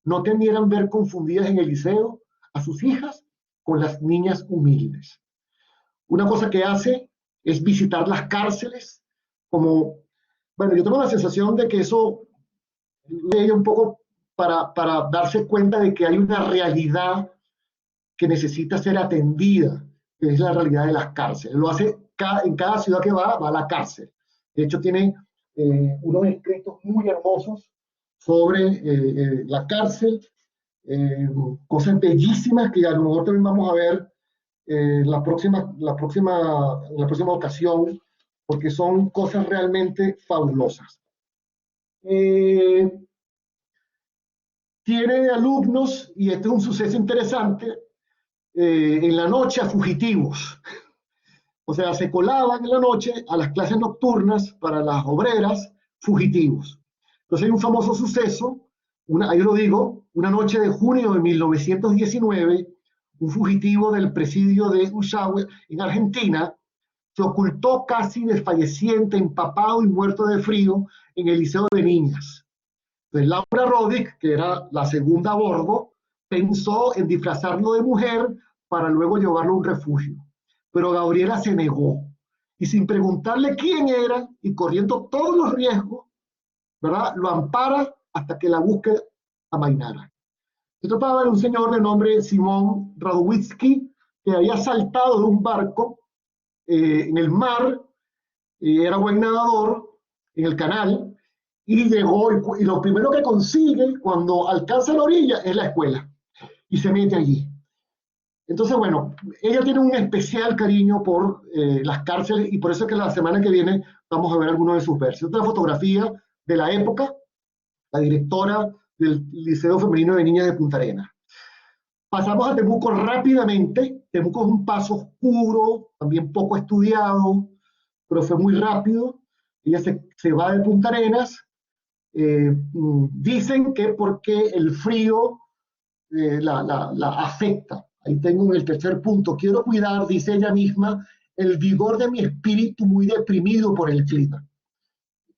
no temieran ver confundidas en el liceo a sus hijas con las niñas humildes. Una cosa que hace es visitar las cárceles, como, bueno, yo tengo la sensación de que eso leía un poco para darse cuenta de que hay una realidad que necesita ser atendida, que es la realidad de las cárceles. Lo hace en cada ciudad que va a la cárcel. De hecho, tiene unos escritos muy hermosos sobre la cárcel, cosas bellísimas que a lo mejor también vamos a ver en la próxima ocasión, porque son cosas realmente fabulosas. Tiene alumnos, y este es un suceso interesante, en la noche a fugitivos. O sea, se colaban en la noche a las clases nocturnas para las obreras fugitivos. Entonces hay un famoso suceso, ahí lo digo, una noche de junio de 1919, un fugitivo del presidio de Ushuaia, en Argentina, se ocultó casi desfalleciente, empapado y muerto de frío en el Liceo de Niñas. Entonces Laura Rodick, que era la segunda a bordo, pensó en disfrazarlo de mujer para luego llevarlo a un refugio. Pero Gabriela se negó. Y sin preguntarle quién era y corriendo todos los riesgos, ¿verdad? Lo ampara hasta que la búsqueda amainara. Se trataba de un señor de nombre Simón Radowitzki, que había saltado de un barco en el mar, era buen nadador en el canal, y llegó, y lo primero que consigue cuando alcanza la orilla es la escuela, y se mete allí. Entonces, bueno, ella tiene un especial cariño por las cárceles, y por eso es que la semana que viene vamos a ver algunos de sus versos. Otra fotografía de la época, la directora del Liceo Femenino de Niñas de Punta Arenas. Pasamos a Temuco rápidamente. Temuco es un paso oscuro, también poco estudiado, pero fue muy rápido. Ella se va de Punta Arenas Dicen que porque el frío la afecta. Ahí tengo en el tercer punto. Quiero cuidar, dice ella misma, el vigor de mi espíritu muy deprimido por el clima.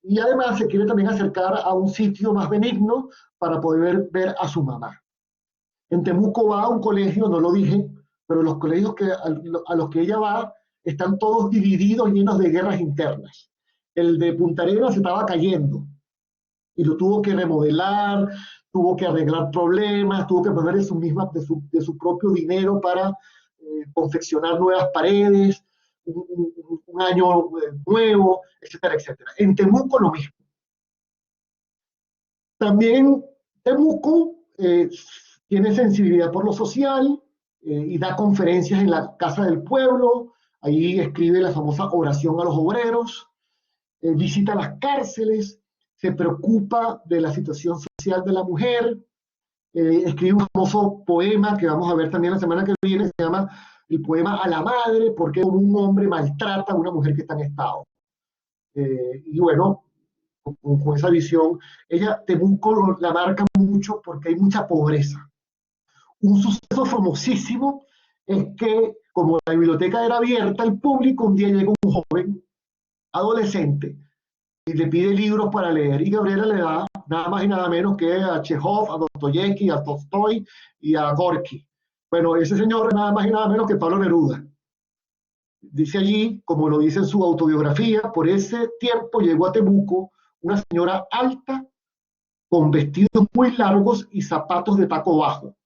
Y además se quiere también acercar a un sitio más benigno para poder ver a su mamá. En Temuco va a un colegio, no lo dije, pero los colegios a los que ella va están todos divididos, llenos de guerras internas. El de Punta Arenas se estaba cayendo y lo tuvo que remodelar, tuvo que arreglar problemas, tuvo que poner de su propio dinero para confeccionar nuevas paredes, un año nuevo, etcétera, etcétera. En Temuco lo mismo. También Temuco tiene sensibilidad por lo social y da conferencias en la Casa del Pueblo, ahí escribe la famosa oración a los obreros, visita las cárceles, se preocupa de la situación social de la mujer, escribe un famoso poema que vamos a ver también la semana que viene, se llama el poema a la madre, porque un hombre maltrata a una mujer que está en estado. Y bueno, con esa visión, ella Temuco la marca mucho porque hay mucha pobreza. Un suceso famosísimo es que, como la biblioteca era abierta al público, un día llega un joven, adolescente, y le pide libros para leer, y Gabriela le da nada más y nada menos que a Chekhov, a Dostoyevsky, a Tolstoy y a Gorky. Bueno, ese señor nada más y nada menos que Pablo Neruda. Dice allí, como lo dice en su autobiografía, por ese tiempo llegó a Temuco una señora alta, con vestidos muy largos y zapatos de taco bajo.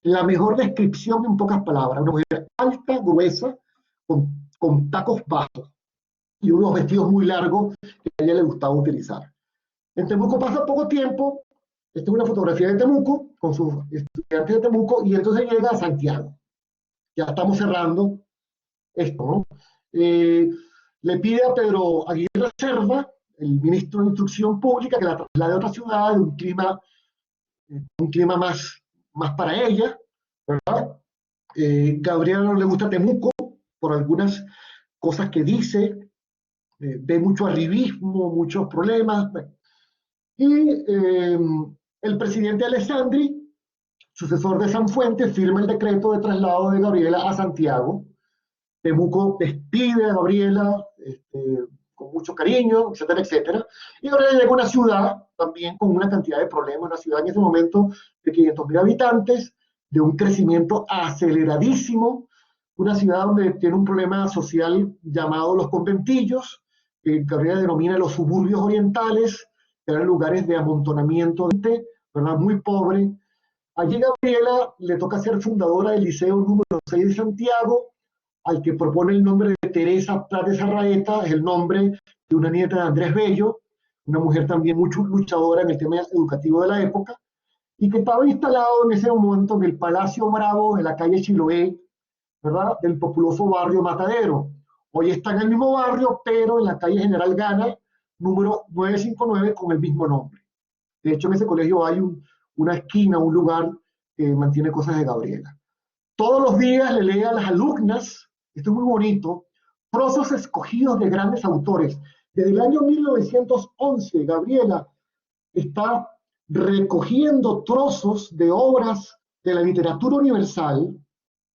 La mejor descripción en pocas palabras, una mujer alta, gruesa, con tacos bajos y unos vestidos muy largos que a ella le gustaba utilizar. En Temuco pasa poco tiempo, esta es una fotografía de Temuco, con sus estudiantes de Temuco, y entonces llega a Santiago. Ya estamos cerrando esto, ¿no? Le pide a Pedro Aguirre Cerda, el ministro de Instrucción Pública, que la traslade a otra ciudad, de un clima más para ella, ¿verdad? Gabriela no le gusta Temuco por algunas cosas que dice, ve mucho arribismo, muchos problemas. Y el presidente Alessandri, sucesor de Sanfuentes, firma el decreto de traslado de Gabriela a Santiago. Temuco despide a Gabriela con mucho cariño, etcétera, etcétera. Y Gabriela llega a una ciudad también con una cantidad de problemas, una ciudad en ese momento de 500.000 habitantes, de un crecimiento aceleradísimo, una ciudad donde tiene un problema social llamado los conventillos, que Gabriela denomina los suburbios orientales, que eran lugares de amontonamiento de gente, ¿verdad? Muy pobre. Allí Gabriela le toca ser fundadora del Liceo número 6 de Santiago, al que propone el nombre de Teresa Prat de Sarraeta, es el nombre de una nieta de Andrés Bello, una mujer también mucho luchadora en el tema educativo de la época, y que estaba instalado en ese momento en el Palacio Bravo de la calle Chiloé, ¿verdad? Del populoso barrio Matadero. Hoy está en el mismo barrio, pero en la calle General Gana, número 959, con el mismo nombre. De hecho, en ese colegio hay una esquina, un lugar que mantiene cosas de Gabriela. Todos los días le lee a las alumnas, esto es muy bonito, trozos escogidos de grandes autores. Desde el año 1911, Gabriela está recogiendo trozos de obras de la literatura universal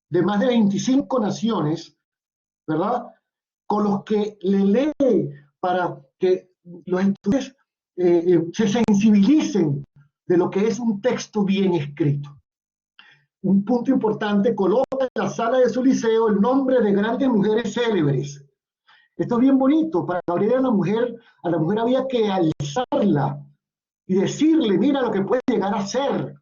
de más de 25 naciones, ¿verdad? Con los que le lee para que los estudiantes se sensibilicen de lo que es un texto bien escrito. Un punto importante, coloca en la sala de su liceo el nombre de grandes mujeres célebres. Esto es bien bonito. Para Gabriela a la mujer había que alzarla y decirle, mira lo que puede llegar a ser.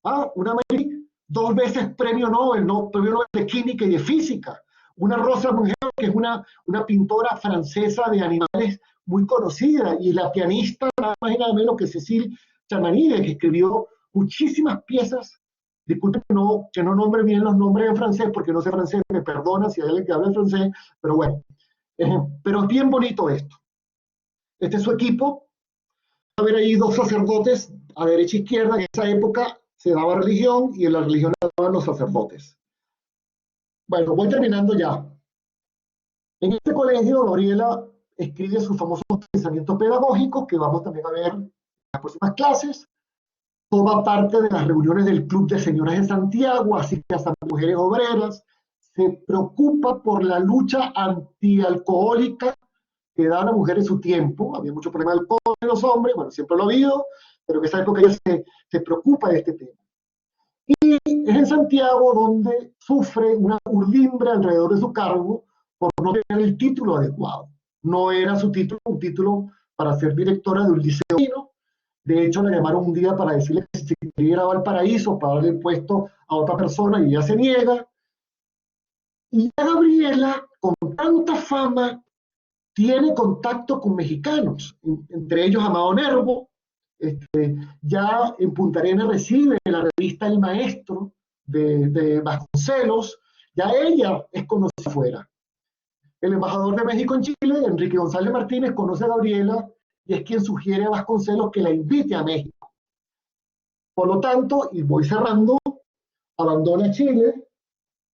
¿Ah? Una Marie, 2 veces premio Nobel, ¿no? Premio Nobel de Química y de Física. Una Rosa Mujer, que es una pintora francesa de animales muy conocida, y la pianista nada más y nada menos que Cécile Chamanide, que escribió muchísimas piezas. Disculpen que no nombre bien los nombres en francés, porque no sé francés, me perdonan si hay alguien que habla francés, pero bueno. Pero es bien bonito esto. Este es su equipo. Va a haber ahí 2 sacerdotes a derecha e izquierda. En esa época se daba religión y en la religión la daban los sacerdotes. Bueno, voy terminando ya. En este colegio, Gabriela escribe sus famosos pensamientos pedagógicos, que vamos también a ver las próximas clases, toma parte de las reuniones del Club de Señoras de Santiago, asiste a mujeres obreras, se preocupa por la lucha antialcohólica que da a la mujer en su tiempo. Había mucho problema de alcohol en los hombres, bueno, siempre lo ha habido, pero en esa época ella se preocupa de este tema. Y es en Santiago donde sufre una urdimbre alrededor de su cargo por no tener el título adecuado. No era su título, un título para ser directora de un liceo. De hecho, la llamaron un día para decirle que si quería ir a Valparaíso para darle el puesto a otra persona y ella se niega. Y Gabriela, con tanta fama, tiene contacto con mexicanos, entre ellos Amado Nervo. Ya en Punta Arenas recibe la revista El Maestro de Vasconcelos, ya ella es conocida fuera. El embajador de México en Chile, Enrique González Martínez, conoce a Gabriela y es quien sugiere a Vasconcelos que la invite a México. Por lo tanto, y voy cerrando, abandona Chile,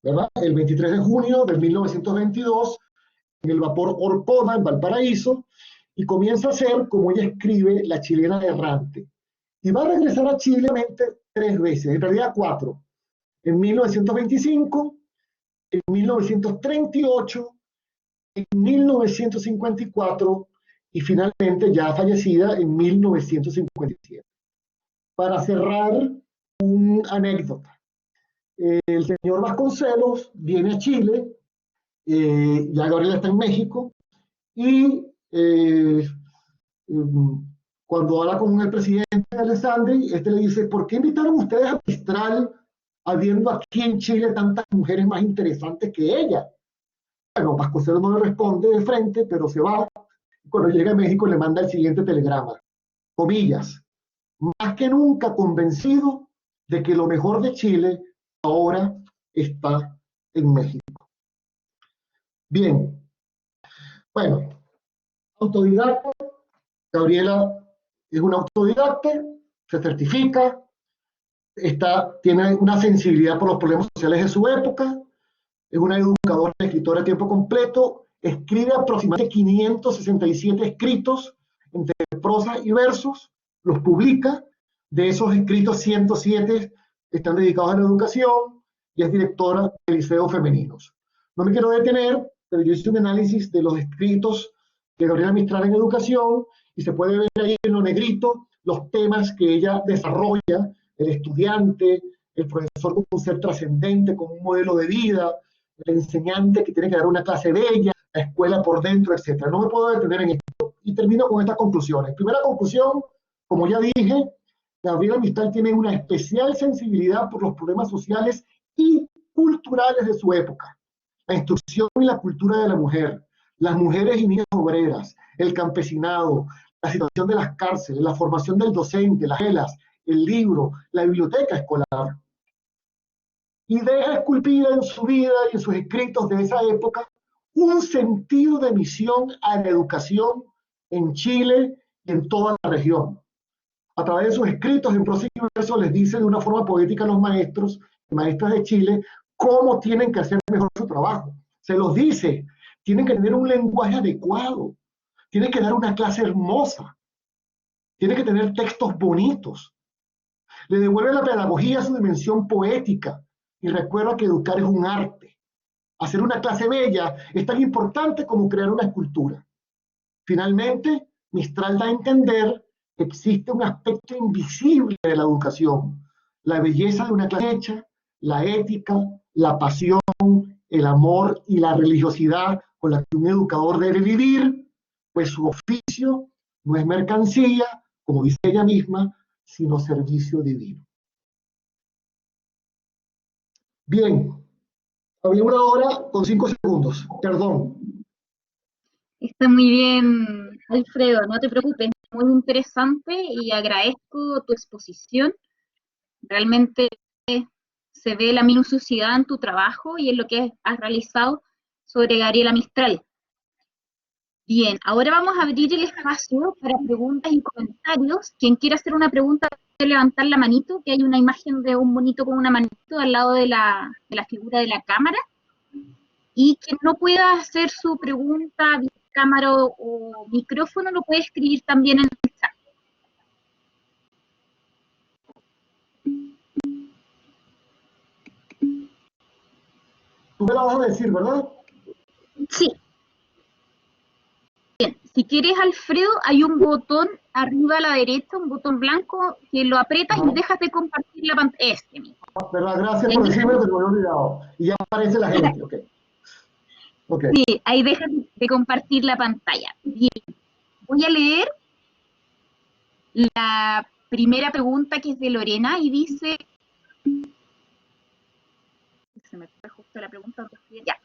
¿verdad? El 23 de junio de 1922, en el vapor Orcoda, en Valparaíso, y comienza a ser, como ella escribe, la chilena errante. Y va a regresar a Chile 3 veces, en realidad 4. En 1925, en 1938, en 1954 y finalmente, ya fallecida, en 1957. Para cerrar, una anécdota. El señor Vasconcelos viene a Chile, ya Gabriela está en México, y cuando habla con el presidente Alessandri, este le dice: ¿por qué invitaron ustedes a Mistral habiendo aquí en Chile tantas mujeres más interesantes que ella? Bueno, Vasconcelos no le responde de frente, pero se va. Cuando llega a México le manda el siguiente telegrama, comillas: más que nunca convencido de que lo mejor de Chile ahora está en México. Bien, bueno, autodidacta. Gabriela es una autodidacta, se certifica, tiene una sensibilidad por los problemas sociales de su época, es una educadora, escritora a tiempo completo, escribe aproximadamente 567 escritos entre prosa y versos, los publica. De esos escritos, 107 están dedicados a la educación y es directora de liceos femeninos. No me quiero detener, pero yo hice un análisis de los escritos de Gabriela Mistral en educación y se puede ver ahí en lo negrito los temas que ella desarrolla: el estudiante, el profesor como un ser trascendente, como un modelo de vida, el enseñante que tiene que dar una clase bella, la escuela por dentro, etc. No me puedo detener en esto y termino con estas conclusiones. Primera conclusión, como ya dije, Gabriela Mistral tiene una especial sensibilidad por los problemas sociales y culturales de su época: la instrucción y la cultura de la mujer, las mujeres y niñas obreras, el campesinado, la situación de las cárceles, la formación del docente, las escuelas, el libro, la biblioteca escolar. Y deja esculpida en su vida y en sus escritos de esa época un sentido de misión a la educación en Chile y en toda la región. A través de sus escritos en prosa y verso les dice de una forma poética a los maestros y maestras de Chile cómo tienen que hacer mejor su trabajo. Se los dice: tienen que tener un lenguaje adecuado, tienen que dar una clase hermosa, tienen que tener textos bonitos. Le devuelve la pedagogía a su dimensión poética y recuerda que educar es un arte. Hacer una clase bella es tan importante como crear una escultura. Finalmente, Mistral da a entender que existe un aspecto invisible de la educación: la belleza de una clase hecha, la ética, la pasión, el amor y la religiosidad con la que un educador debe vivir, pues su oficio no es mercancía, como dice ella misma, sino servicio divino. Bien, hablé 1 hora con 5 segundos, perdón. Está muy bien, Alfredo, no te preocupes, muy interesante y agradezco tu exposición. Realmente se ve la minuciosidad en tu trabajo y en lo que has realizado sobre Gabriela Mistral. Bien, ahora vamos a abrir el espacio para preguntas y comentarios. Quien quiera hacer una pregunta puede levantar la manito, que hay una imagen de un monito con una manito al lado de la figura de la cámara. Y quien no pueda hacer su pregunta vía cámara o micrófono lo puede escribir también en el chat. Tú me la vas a decir, ¿verdad? Sí. Bien, si quieres, Alfredo, hay un botón arriba a la derecha, un botón blanco, que lo aprietas y Ajá. dejas de compartir la pantalla. Este mismo. ¿Verdad? Gracias Y ahí por dejas, decirme, pero me he olvidado. Y ya aparece la gente, ok. Ok. sí, ahí dejas de compartir la pantalla. Bien, voy a leer la primera pregunta, que es de Lorena, y dice, se me fue justo la pregunta, ya.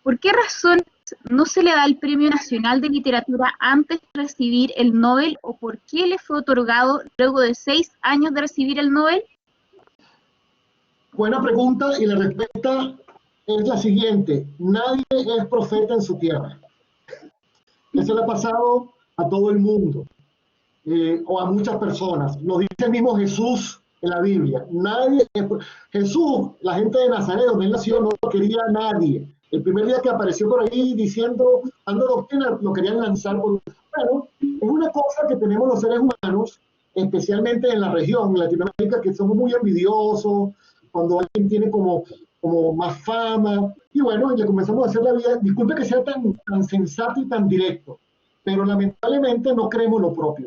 ¿Por qué razón no se le da el Premio Nacional de Literatura antes de recibir el Nobel, o por qué le fue otorgado luego de 6 años de recibir el Nobel? Buena pregunta, y la respuesta es la siguiente. Nadie es profeta en su tierra. Eso le ha pasado a todo el mundo, o a muchas personas. Lo dice el mismo Jesús en la Biblia. Nadie es Jesús, la gente de Nazaret, donde él nació, no lo quería nadie. El primer día que apareció por ahí diciendo, dando doctrina, lo querían lanzar por... Bueno, es una cosa que tenemos los seres humanos, especialmente en la región, en Latinoamérica, que somos muy envidiosos, cuando alguien tiene como más fama, y bueno, y le comenzamos a hacer la vida, disculpe que sea tan sensato y tan directo, pero lamentablemente no creemos lo propio.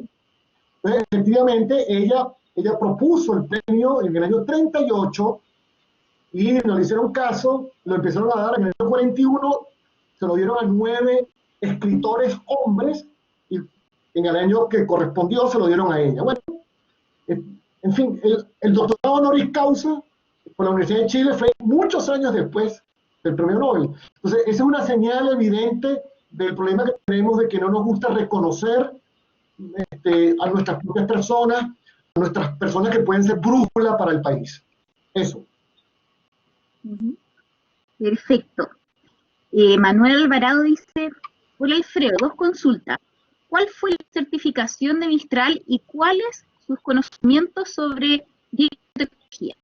Entonces, efectivamente, ella propuso el premio en el año 38 y no le hicieron caso, lo empezaron a dar en el año 41, se lo dieron a 9 escritores hombres y en el año que correspondió se lo dieron a ella. Bueno, en fin, el doctorado honoris causa por la Universidad de Chile fue muchos años después del premio Nobel. Entonces, esa es una señal evidente del problema que tenemos de que no nos gusta reconocer a nuestras propias personas, a nuestras personas que pueden ser brújula para el país. Eso. Perfecto. Manuel Alvarado dice, hola Alfredo, 2 consultas. ¿Cuál fue la certificación de Mistral y cuáles sus conocimientos sobre biotecnología?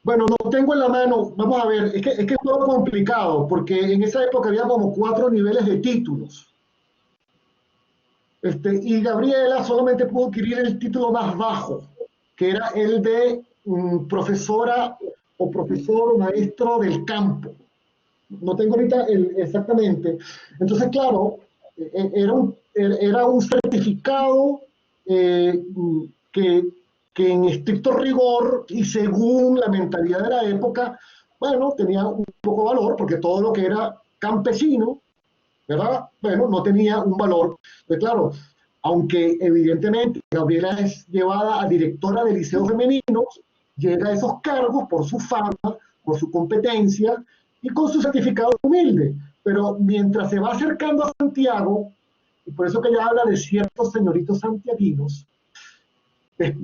Bueno, no tengo en la mano, vamos a ver, es que es todo complicado, porque en esa época había como 4 niveles de títulos. Y Gabriela solamente pudo adquirir el título más bajo, que era el de profesora o profesor o maestro del campo. No tengo ahorita exactamente. Entonces, claro, era un certificado eh, que, que en estricto rigor y según la mentalidad de la época, bueno, tenía un poco de valor, porque todo lo que era campesino, ¿verdad? Bueno, no tenía un valor. Pues claro, aunque evidentemente Gabriela es llevada a directora de liceos femeninos, llega a esos cargos por su fama, por su competencia y con su certificado humilde. Pero mientras se va acercando a Santiago, y por eso que ella habla de ciertos señoritos santiaguinos,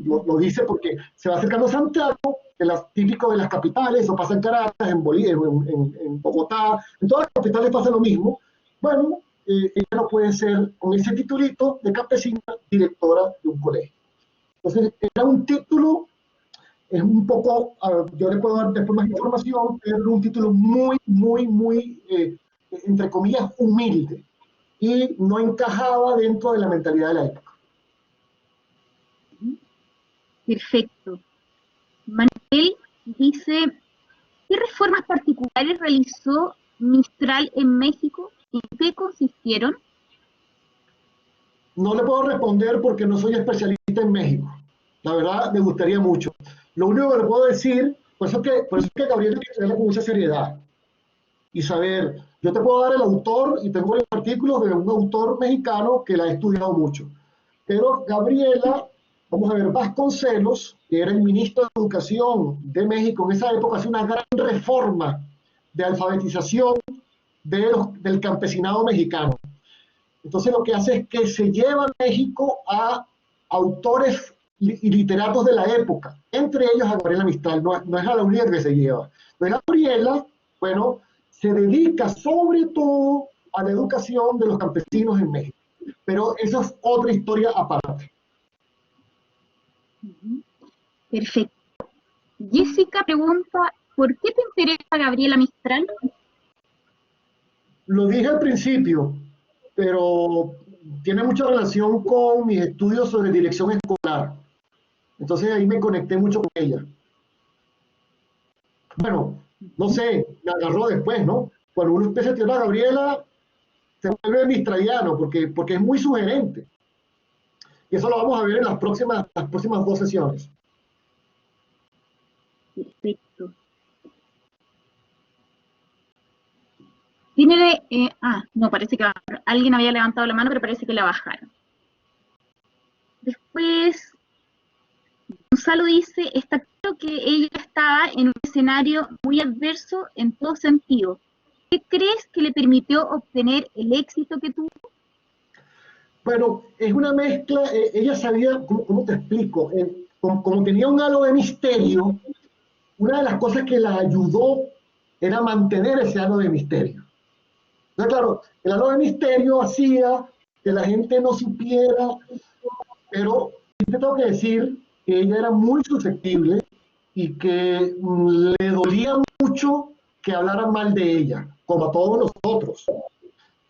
lo dice porque se va acercando a Santiago, típico de las capitales, o pasa en Caracas, en Bolivia, en Bogotá, en todas las capitales pasa lo mismo. Bueno, ella no puede ser, con ese titulito de campesina, directora de un colegio. Entonces, era un título, es un poco, yo le puedo dar después más información, pero era un título muy, entre comillas, humilde, y no encajaba dentro de la mentalidad de la época. Perfecto. Manuel dice, ¿qué reformas particulares realizó Mistral en México y en qué consistieron? No le puedo responder porque no soy especialista en México. La verdad, me gustaría mucho. Lo único que le puedo decir, por eso es que Gabriel tiene que tenerla con mucha seriedad y saber, yo te puedo dar el autor y tengo los artículos de un autor mexicano que la ha estudiado mucho. Pero Gabriela, vamos a ver, Vasconcelos, que era el ministro de Educación de México en esa época, hace una gran reforma de alfabetización del campesinado mexicano. Entonces lo que hace es que se lleva a México a autores y literatos de la época, entre ellos a Gabriela Mistral, no es a la única que se lleva. Entonces Gabriela, bueno, se dedica sobre todo a la educación de los campesinos en México. Pero esa es otra historia aparte. Perfecto. Jessica pregunta, ¿por qué te interesa Gabriela Mistral? Lo dije al principio, pero tiene mucha relación con mis estudios sobre dirección escolar. Entonces ahí me conecté mucho con ella. Bueno, no sé, me agarró después, ¿no? Cuando uno empieza a tirar a Gabriela, se vuelve mistraliano, porque es muy sugerente. Y eso lo vamos a ver en las próximas dos sesiones. Perfecto. Tiene no, parece que alguien había levantado la mano, pero parece que la bajaron. Después, Gonzalo dice, está claro que ella estaba en un escenario muy adverso en todo sentido. ¿Qué crees que le permitió obtener el éxito que tuvo? Bueno, es una mezcla, ella sabía, ¿cómo te explico? Como tenía un halo de misterio, una de las cosas que la ayudó era mantener ese halo de misterio. Entonces, claro, el halo de misterio hacía que la gente no supiera, pero sí te tengo que decir que ella era muy susceptible y que le dolía mucho que hablaran mal de ella, como a todos nosotros.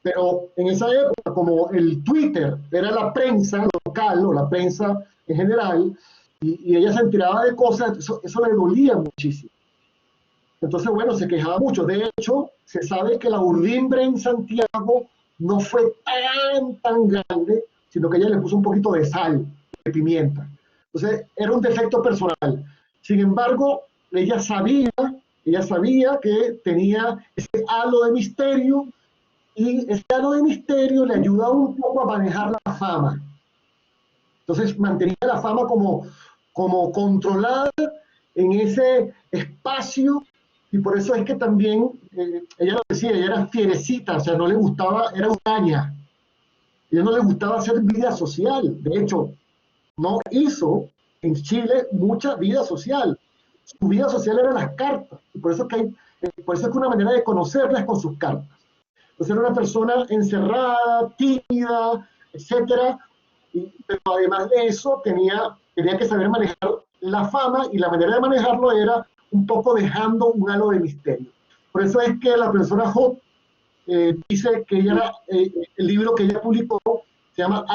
Pero en esa época, como el Twitter era la prensa local o la prensa en general, y ella se enteraba de cosas, eso le dolía muchísimo. Entonces, bueno, se quejaba mucho. De hecho, se sabe que la urdimbre en Santiago no fue tan grande, sino que ella le puso un poquito de sal, de pimienta. Entonces, era un defecto personal. Sin embargo, ella sabía que tenía ese halo de misterio y ese halo de misterio le ayudaba un poco a manejar la fama. Entonces, mantenía la fama como controlada en ese espacio y por eso es que también, ella lo decía, ella era fierecita, o sea, no le gustaba, era huraña, ella no le gustaba hacer vida social, de hecho, no hizo en Chile mucha vida social, su vida social eran las cartas, y por eso es que una manera de conocerla es con sus cartas. Entonces era una persona encerrada, tímida, etcétera, pero además de eso tenía que saber manejar la fama y la manera de manejarlo era un poco dejando un halo de misterio. Por eso es que la profesora Hope dice que ella era, el libro que ella publicó se llama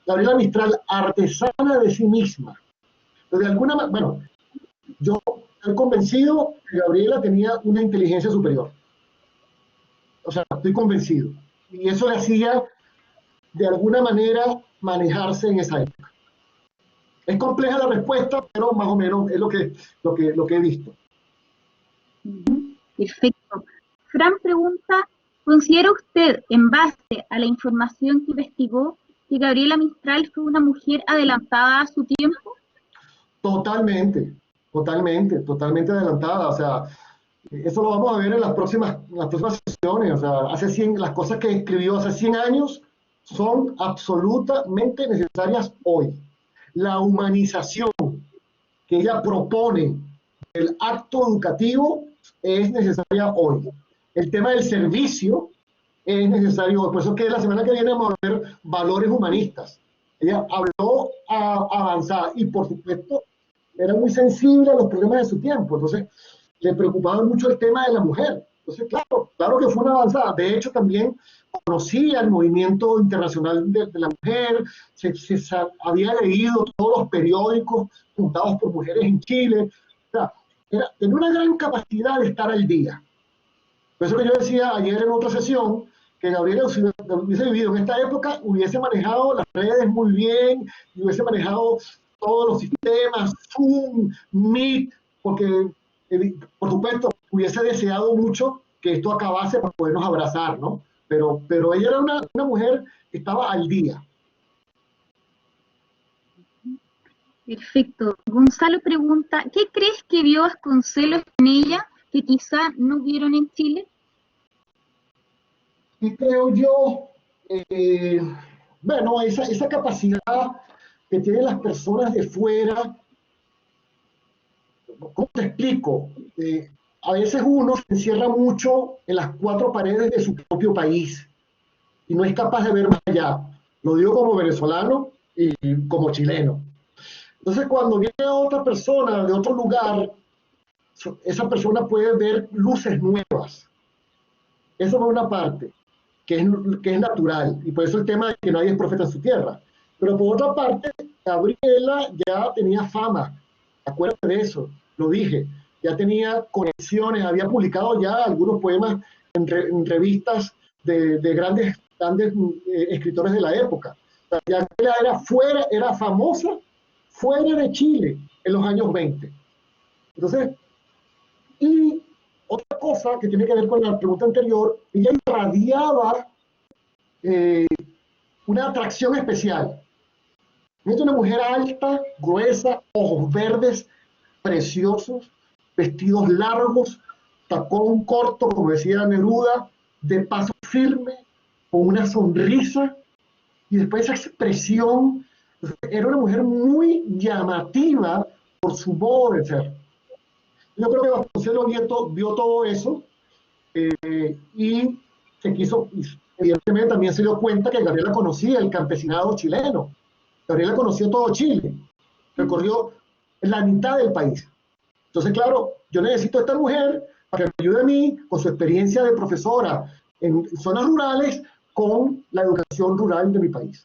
Gabriela Mistral, artesana de sí misma. Entonces, de alguna manera, bueno, yo estoy convencido que Gabriela tenía una inteligencia superior. O sea, estoy convencido. Y eso le hacía, de alguna manera, manejarse en esa época. Es compleja la respuesta, pero más o menos es lo que he visto. Perfecto. Fran pregunta, ¿considera usted, en base a la información que investigó, que Gabriela Mistral fue una mujer adelantada a su tiempo? Totalmente, totalmente adelantada. O sea, eso lo vamos a ver en las próximas sesiones. O sea, las cosas que escribió hace 100 años son absolutamente necesarias hoy. La humanización que ella propone del acto educativo es necesaria hoy. El tema del servicio es necesario hoy. Por eso que la semana que viene vamos a ver valores humanistas. Ella habló avanzada y por supuesto era muy sensible a los problemas de su tiempo. Entonces le preocupaba mucho el tema de la mujer. Entonces, claro que fue una avanzada. De hecho, también conocía el movimiento internacional de la mujer, había leído todos los periódicos fundados por mujeres en Chile. O sea, tenía una gran capacidad de estar al día. Por eso que yo decía ayer en otra sesión que Gabriela, si hubiese vivido en esta época, hubiese manejado las redes muy bien, y hubiese manejado todos los sistemas, Zoom, Meet, porque, por supuesto, hubiese deseado mucho que esto acabase para podernos abrazar, ¿no? Pero ella era una mujer que estaba al día. Perfecto. Gonzalo pregunta, ¿qué crees que vio Vasconcelos en ella que quizá no vieron en Chile? Y creo yo, eh, bueno, esa capacidad que tienen las personas de fuera. ¿Cómo te explico? A veces uno se encierra mucho en las cuatro paredes de su propio país y no es capaz de ver más allá. Lo digo como venezolano y como chileno. Entonces, cuando viene otra persona de otro lugar, esa persona puede ver luces nuevas. Eso por una parte, que es natural, y por eso el tema de que nadie es profeta en su tierra. Pero por otra parte, Gabriela ya tenía fama, acuérdate de eso, lo dije. ya tenía conexiones, había publicado ya algunos poemas en revistas de grandes escritores de la época. O sea, ya era famosa fuera de Chile en los años 20. Entonces, y otra cosa que tiene que ver con la pregunta anterior, ella irradiaba una atracción especial. Es una mujer alta, gruesa, ojos verdes, preciosos, vestidos largos, tacón corto, como decía Neruda, de paso firme, con una sonrisa, y después esa expresión. Era una mujer muy llamativa por su modo de ser. Yo creo que Vasconcelos vio todo eso y se quiso, evidentemente también se dio cuenta que Gabriela conocía el campesinado chileno. Gabriela conoció todo Chile, recorrió la mitad del país. Entonces, claro, yo necesito a esta mujer para que me ayude a mí con su experiencia de profesora en zonas rurales con la educación rural de mi país.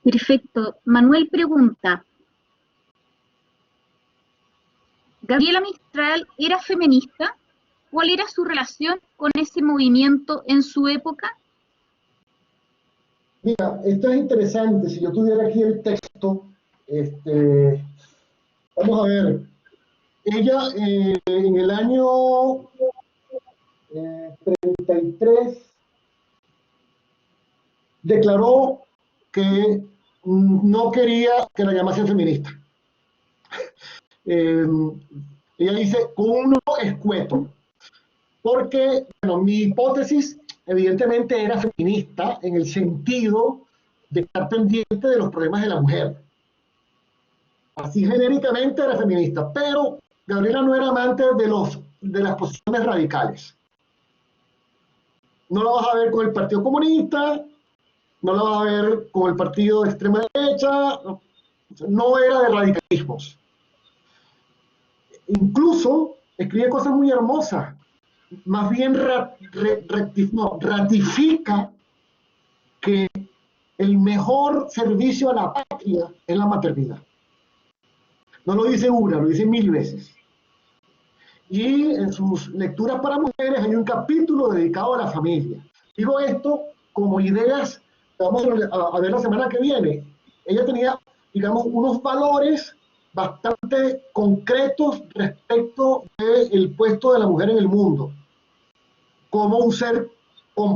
Perfecto. Manuel pregunta, ¿Gabriela Mistral era feminista? ¿Cuál era su relación con ese movimiento en su época? Mira, esto es interesante. Si yo tuviera aquí el texto, vamos a ver. Ella en el año 33 declaró que no quería que la llamasen feminista. Eh, Ella dice, con uno escueto, porque bueno, mi hipótesis evidentemente era feminista en el sentido de estar pendiente de los problemas de la mujer. Así genéricamente era feminista, pero Gabriela no era amante de las posiciones radicales. No la vas a ver con el Partido Comunista, no la vas a ver con el partido de extrema derecha, no era de radicalismos. Incluso escribe cosas muy hermosas, más bien ratifica que el mejor servicio a la patria es la maternidad. No lo dice una, lo dice 1000 veces. Y en sus lecturas para mujeres hay un capítulo dedicado a la familia. Digo esto como ideas que vamos a ver la semana que viene. Ella tenía, digamos, unos valores bastante concretos respecto del puesto de la mujer en el mundo, como un ser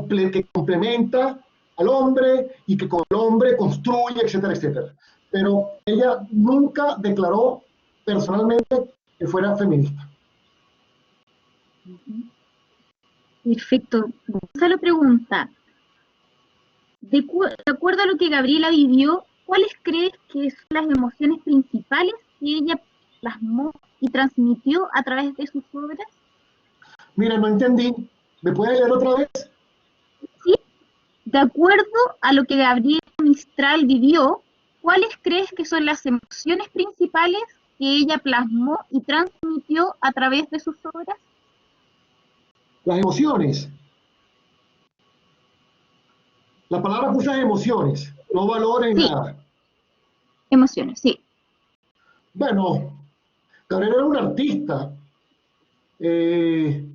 que complementa al hombre y que con el hombre construye, etcétera, etcétera. Pero ella nunca declaró personalmente que fuera feminista. Perfecto. Gonzalo pregunta, de acuerdo a lo que Gabriela vivió, ¿cuáles crees que son las emociones principales que ella plasmó y transmitió a través de sus obras? Mira, no entendí. ¿Me puedes leer otra vez? Sí, de acuerdo a lo que Gabriela Mistral vivió, ¿cuáles crees que son las emociones principales que ella plasmó y transmitió a través de sus obras? Las emociones. La palabra usa emociones, no valores Sí, nada. emociones, sí. Bueno, Gabriela era una artista eh,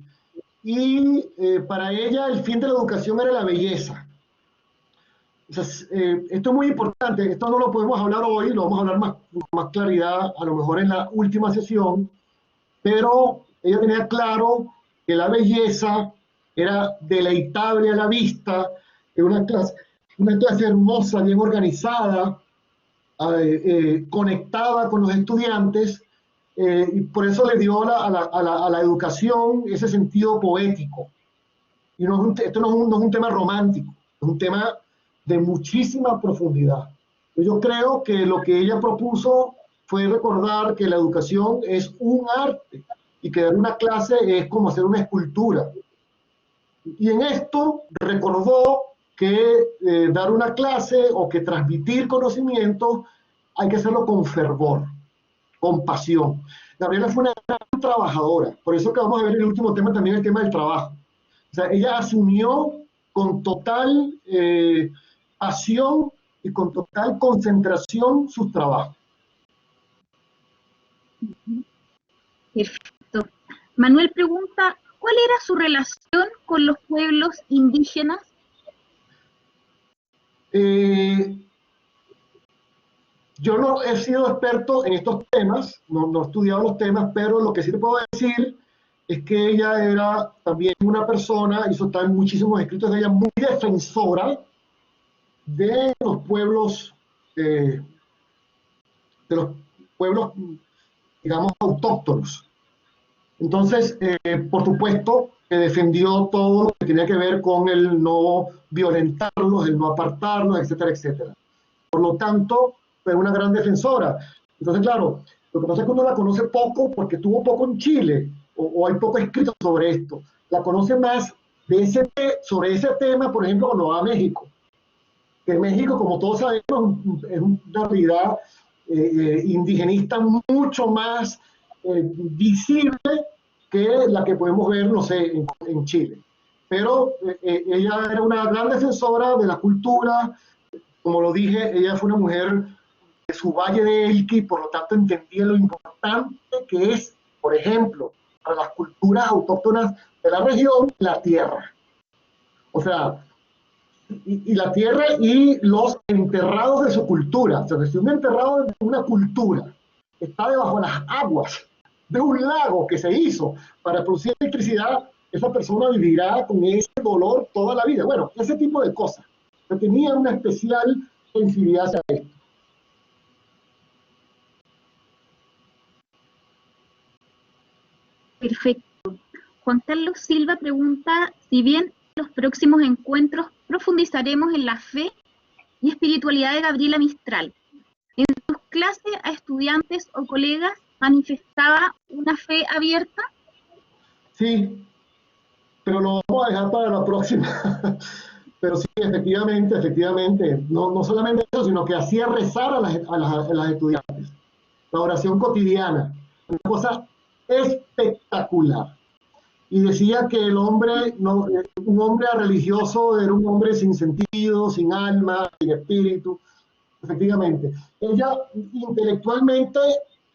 y para ella el fin de la educación era la belleza. O sea, esto es muy importante, esto no lo podemos hablar hoy, lo vamos a hablar con más claridad, a lo mejor en la última sesión, pero ella tenía claro que la belleza era deleitable a la vista, era una clase hermosa, bien organizada, conectaba con los estudiantes, y por eso le dio a la educación ese sentido poético. Y esto no es un tema romántico, es un tema de muchísima profundidad. Yo creo que lo que ella propuso fue recordar que la educación es un arte y que dar una clase es como hacer una escultura. Y en esto recordó que dar una clase o que transmitir conocimiento hay que hacerlo con fervor, con pasión. Gabriela fue una gran trabajadora, por eso que vamos a ver en el último tema también el tema del trabajo. O sea, ella asumió con total pasión y con total concentración sus trabajos. Perfecto. Manuel pregunta, ¿cuál era su relación con los pueblos indígenas? Yo no he sido experto en estos temas, no he estudiado los temas, pero lo que sí te puedo decir es que ella era también una persona, y eso está en muchísimos escritos de ella, muy defensora de los pueblos, eh, de los pueblos, digamos, autóctonos. Entonces, por supuesto, que defendió todo lo que tenía que ver con el no violentarlos, el no apartarlos, etcétera, etcétera. Por lo tanto, fue una gran defensora. Entonces, claro, lo que pasa es que uno la conoce poco porque tuvo poco en Chile, o hay poco escrito sobre esto. La conoce más sobre ese tema, por ejemplo, cuando va a México. Que México, como todos sabemos, es una realidad indigenista mucho más visible que la que podemos ver, no sé, en Chile. Pero ella era una gran defensora de la cultura, como lo dije, ella fue una mujer de su valle de Elqui, por lo tanto entendía lo importante que es, por ejemplo, para las culturas autóctonas de la región, la tierra. O sea, y la tierra y los enterrados de su cultura. O sea, si un enterrado de una cultura está debajo de las aguas de un lago que se hizo para producir electricidad, esa persona vivirá con ese dolor toda la vida. Bueno, ese tipo de cosas. Pero tenía una especial sensibilidad hacia esto. Perfecto. Juan Carlos Silva pregunta, si bien en los próximos encuentros profundizaremos en la fe y espiritualidad de Gabriela Mistral, en sus clases a estudiantes o colegas manifestaba una fe abierta. Sí, pero lo vamos a dejar para la próxima. Pero sí, efectivamente, no solamente eso, sino que hacía rezar a las estudiantes. La oración cotidiana, una cosa espectacular. Y decía que el hombre, no, un hombre religioso era un hombre sin sentido, sin alma, sin espíritu, efectivamente. Ella intelectualmente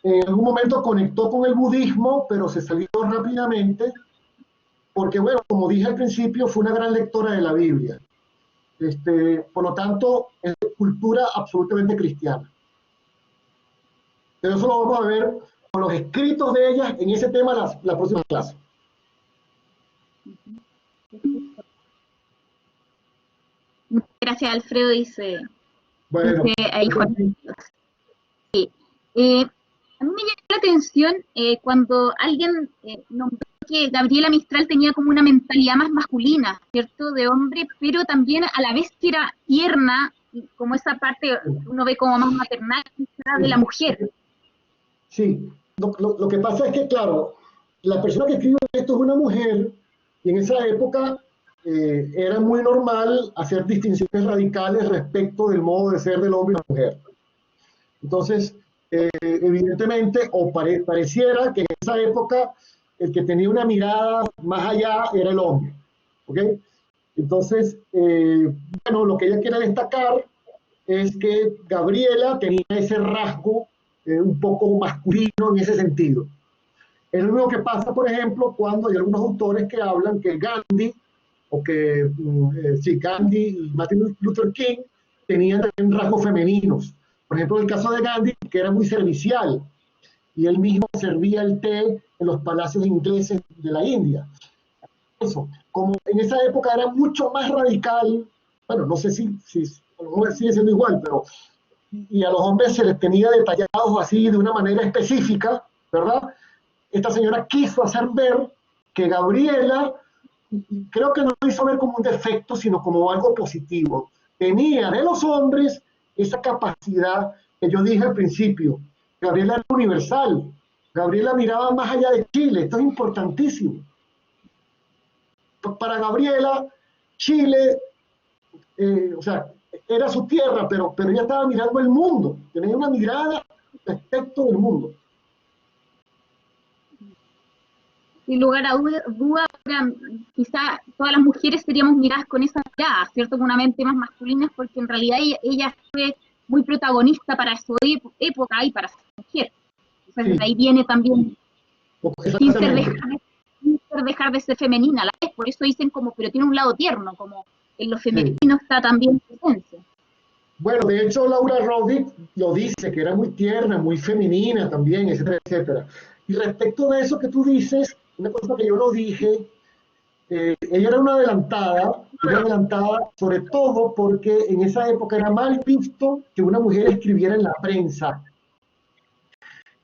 en algún momento conectó con el budismo, pero se salió rápidamente, porque bueno, como dije al principio, fue una gran lectora de la Biblia. Por lo tanto, es cultura absolutamente cristiana. Pero eso lo vamos a ver con los escritos de ella en ese tema la próxima clase. Muchas gracias, Alfredo, dice Bueno, ahí Juan. Sí. A mí me llamó la atención cuando alguien nombró que Gabriela Mistral tenía como una mentalidad más masculina, ¿cierto? De hombre, pero también a la vez que era tierna, y como esa parte uno ve como más maternal de la mujer. Sí, lo que pasa es que, claro, la persona que escribe esto es una mujer, y en esa época era muy normal hacer distinciones radicales respecto del modo de ser del hombre y la mujer. Entonces, evidentemente, pareciera que en esa época el que tenía una mirada más allá era el hombre. ¿Ok? Entonces, bueno, lo que ella quiere destacar es que Gabriela tenía ese rasgo un poco masculino en ese sentido. Es lo mismo que pasa, por ejemplo, cuando hay algunos autores que hablan que Gandhi, o que sí, Gandhi y Martin Luther King tenían también rasgos femeninos. Por ejemplo, el caso de Gandhi, que era muy servicial, y él mismo servía el té en los palacios ingleses de la India. Eso, como en esa época era mucho más radical, bueno, no sé si a lo mejor sigue siendo igual, pero y a los hombres se les tenía detallados así de una manera específica, ¿verdad? Esta señora quiso hacer ver que Gabriela, creo que no lo hizo ver como un defecto, sino como algo positivo. Tenía de los hombres esa capacidad que yo dije al principio. Gabriela era universal. Gabriela miraba más allá de Chile. Esto es importantísimo. Para Gabriela, Chile, o sea, era su tierra, pero ella estaba mirando el mundo. Tenía una mirada respecto del mundo. Sin lugar a duda, quizá todas las mujeres seríamos miradas con esa mirada, ¿cierto? Con una mente más masculina, porque en realidad ella fue muy protagonista para su época y para ser mujer. Entonces, sí, de ahí viene también, sin ser, exactamente. dejar de ser femenina a la vez. Por eso dicen como, pero tiene un lado tierno, como en lo Sí. femenino está también su esencia. Bueno, de hecho, Laura Roddick lo dice, que era muy tierna, muy femenina también, etcétera, etcétera. Y respecto de eso que tú dices, una cosa que yo no dije, ella era adelantada sobre todo porque en esa época era mal visto que una mujer escribiera en la prensa.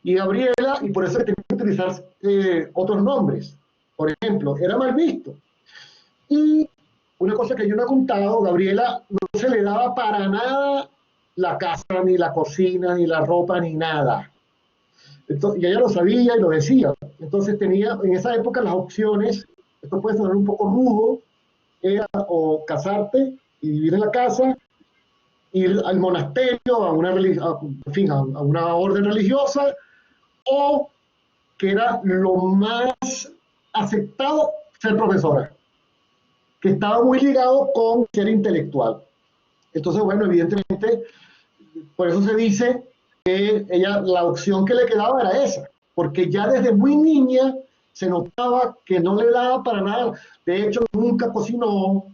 Y Gabriela, y por eso tenía que utilizar otros nombres. Por ejemplo, era mal visto. Y una cosa que yo no he contado, Gabriela no se le daba para nada la casa, ni la cocina, ni la ropa, ni nada. Entonces, y ella lo sabía y lo decía. Entonces tenía en esa época las opciones, esto puede sonar un poco rudo, era o casarte y vivir en la casa, ir al monasterio, en fin, a una orden religiosa, o que era lo más aceptado ser profesora, que estaba muy ligado con ser intelectual. Entonces, bueno, evidentemente, por eso se dice que ella, la opción que le quedaba era esa, porque ya desde muy niña se notaba que no le daba para nada. De hecho, nunca cocinó,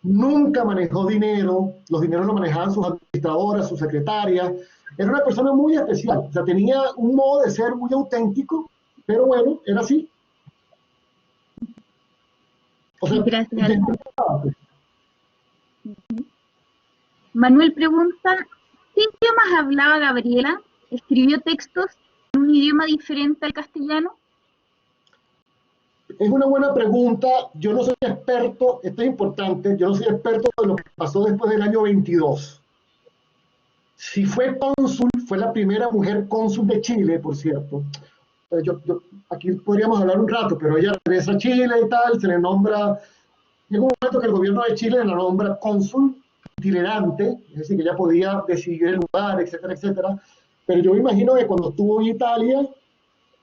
nunca manejó dinero, los dineros lo manejaban sus administradoras, sus secretarias. Era una persona muy especial, o sea, tenía un modo de ser muy auténtico, pero bueno, era así. O sea, Gracias, Alejandro. intentaba, pues. Manuel pregunta, ¿qué idiomas hablaba Gabriela? ¿Escribió textos en un idioma diferente al castellano? Es una buena pregunta. Yo no soy experto, esto es importante, yo no soy experto de lo que pasó después del año 22. Si fue cónsul, fue la primera mujer cónsul de Chile, por cierto. Aquí podríamos hablar un rato, pero ella regresa a Chile y tal, se le nombra, llega un momento que el gobierno de Chile la nombra cónsul itinerante, es decir, que ella podía decidir el lugar, etcétera, etcétera. Pero yo me imagino que cuando estuvo en Italia,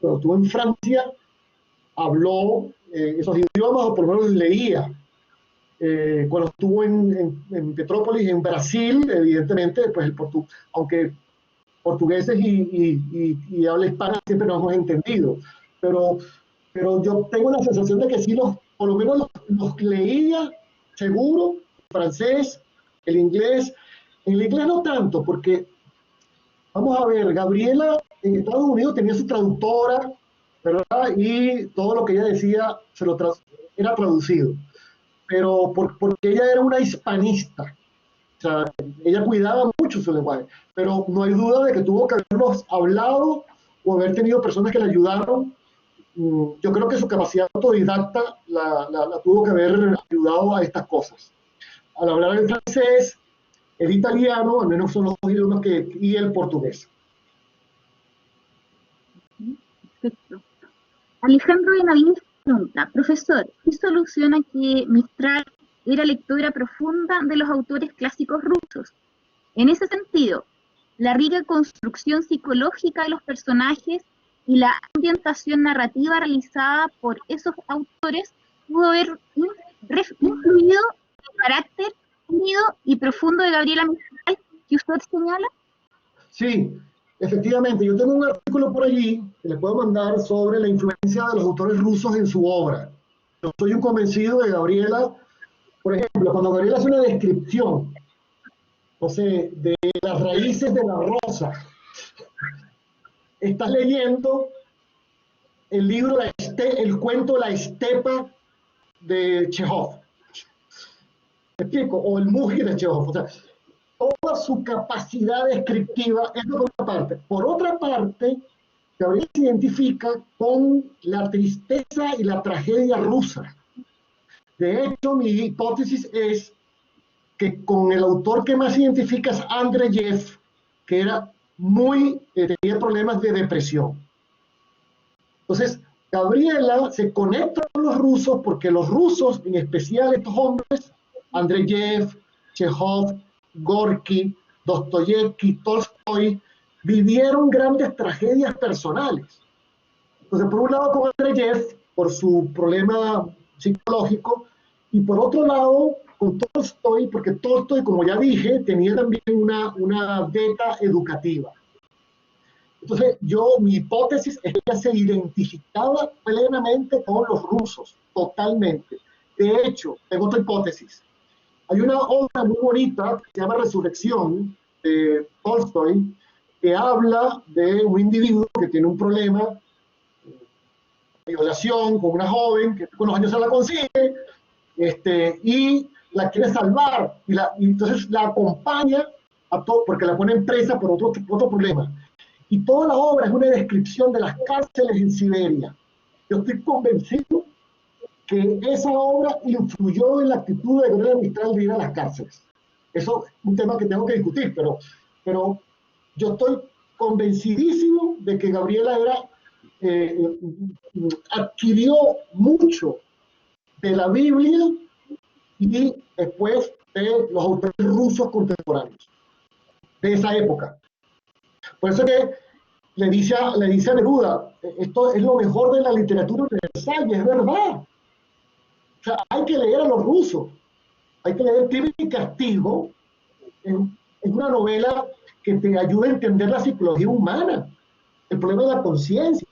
cuando estuvo en Francia, habló esos idiomas o por lo menos leía. Cuando estuvo en Petrópolis, en Brasil, evidentemente, pues aunque portugueses y habla hispana siempre nos hemos entendido, pero, pero yo tengo la sensación de que sí, por lo menos los leía seguro, el francés, el inglés. En el inglés no tanto, porque vamos a ver, Gabriela en Estados Unidos tenía su traductora, ¿verdad? Y todo lo que ella decía era traducido, pero porque ella era una hispanista, o sea, ella cuidaba mucho su lenguaje, pero no hay duda de que tuvo que haberlos hablado o haber tenido personas que le ayudaron. Yo creo que su capacidad autodidacta la tuvo que haber ayudado a estas cosas. Al hablar el francés, el italiano, al menos son los dos idiomas y el portugués. Perfecto. Alejandro Benavides pregunta, profesor, ¿qué soluciona que Mistral era lectora profunda de los autores clásicos rusos? En ese sentido, la rica construcción psicológica de los personajes y la ambientación narrativa realizada por esos autores pudo haber influido en el carácter unido y profundo de Gabriela Mistral que usted señala. Sí, efectivamente, yo tengo un artículo por allí que les puedo mandar sobre la influencia de los autores rusos en su obra. Yo soy un convencido de Gabriela, por ejemplo, cuando Gabriela hace una descripción, no sé, de las raíces de la rosa, estás leyendo el libro, el cuento La Estepa de Chekhov, ¿me explico? O el Muji de Chekhov, o sea, toda su capacidad descriptiva, es por una parte. Por otra parte, Gabriel se identifica con la tristeza y la tragedia rusa. De hecho, mi hipótesis es que con el autor que más identifica es Andreyev, que tenía problemas de depresión. Entonces, Gabriela se conecta con los rusos porque los rusos, en especial estos hombres, Andreyev, Chekhov, Gorky, Dostoyevsky, Tolstoy, vivieron grandes tragedias personales. Entonces, por un lado con Andreyev, por su problema psicológico, y por otro lado con Tolstoy, porque Tolstoy, como ya dije, tenía también una beta educativa. Entonces, mi hipótesis es que ella se identificaba plenamente con los rusos, totalmente. De hecho, tengo otra hipótesis. Hay una obra muy bonita que se llama Resurrección, de Tolstoy, que habla de un individuo que tiene un problema de violación con una joven que con los años se la consigue, y la quiere salvar, y entonces la acompaña porque la pone en presa por otro problema. Y toda la obra es una descripción de las cárceles en Siberia. Yo estoy convencido que esa obra influyó en la actitud de Gabriela Mistral de ir a las cárceles. Eso es un tema que tengo que discutir, pero yo estoy convencidísimo de que Gabriela adquirió mucho de la Biblia y después de los autores rusos contemporáneos de esa época. Por eso que le dice a Neruda, esto es lo mejor de la literatura universal, y es verdad. O sea, hay que leer a los rusos, hay que leer Crimen y Castigo, es una novela que te ayuda a entender la psicología humana, el problema de la conciencia.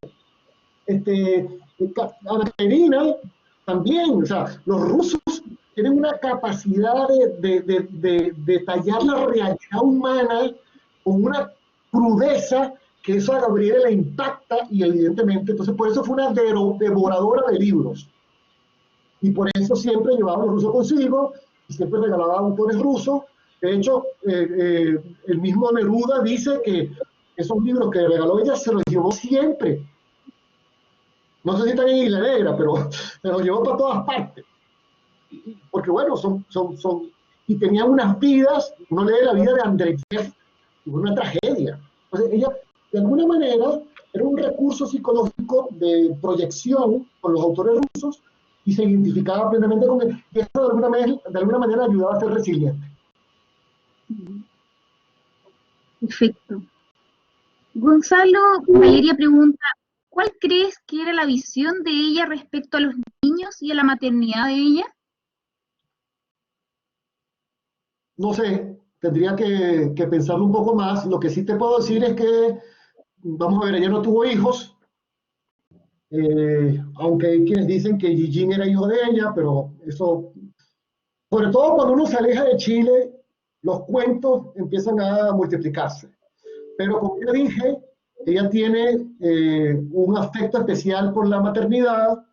Ana Karenina también, o sea, los rusos tienen una capacidad de detallar la realidad humana con una crudeza que eso a Gabriela le impacta y evidentemente, entonces por eso fue una devoradora de libros. Y por eso siempre llevaba a los rusos consigo y siempre regalaba autores rusos. De hecho, el mismo Neruda dice que esos libros que regaló ella se los llevó siempre. No sé si están en Isla Negra, pero se los llevó para todas partes. Porque bueno, y tenían unas vidas, uno lee la vida de Andreyev, y fue una tragedia. Entonces ella, de alguna manera, era un recurso psicológico de proyección con los autores rusos y se identificaba plenamente con él. Y eso de alguna manera ayudaba a ser resiliente. Perfecto. Gonzalo Valeria pregunta, ¿cuál crees que era la visión de ella respecto a los niños y a la maternidad de ella? No sé, tendría que pensarlo un poco más. Lo que sí te puedo decir es que, vamos a ver, ella no tuvo hijos, aunque hay quienes dicen que Gigín era hijo de ella, pero eso, sobre todo cuando uno se aleja de Chile, los cuentos empiezan a multiplicarse. Pero como ya dije, ella tiene un afecto especial por la maternidad.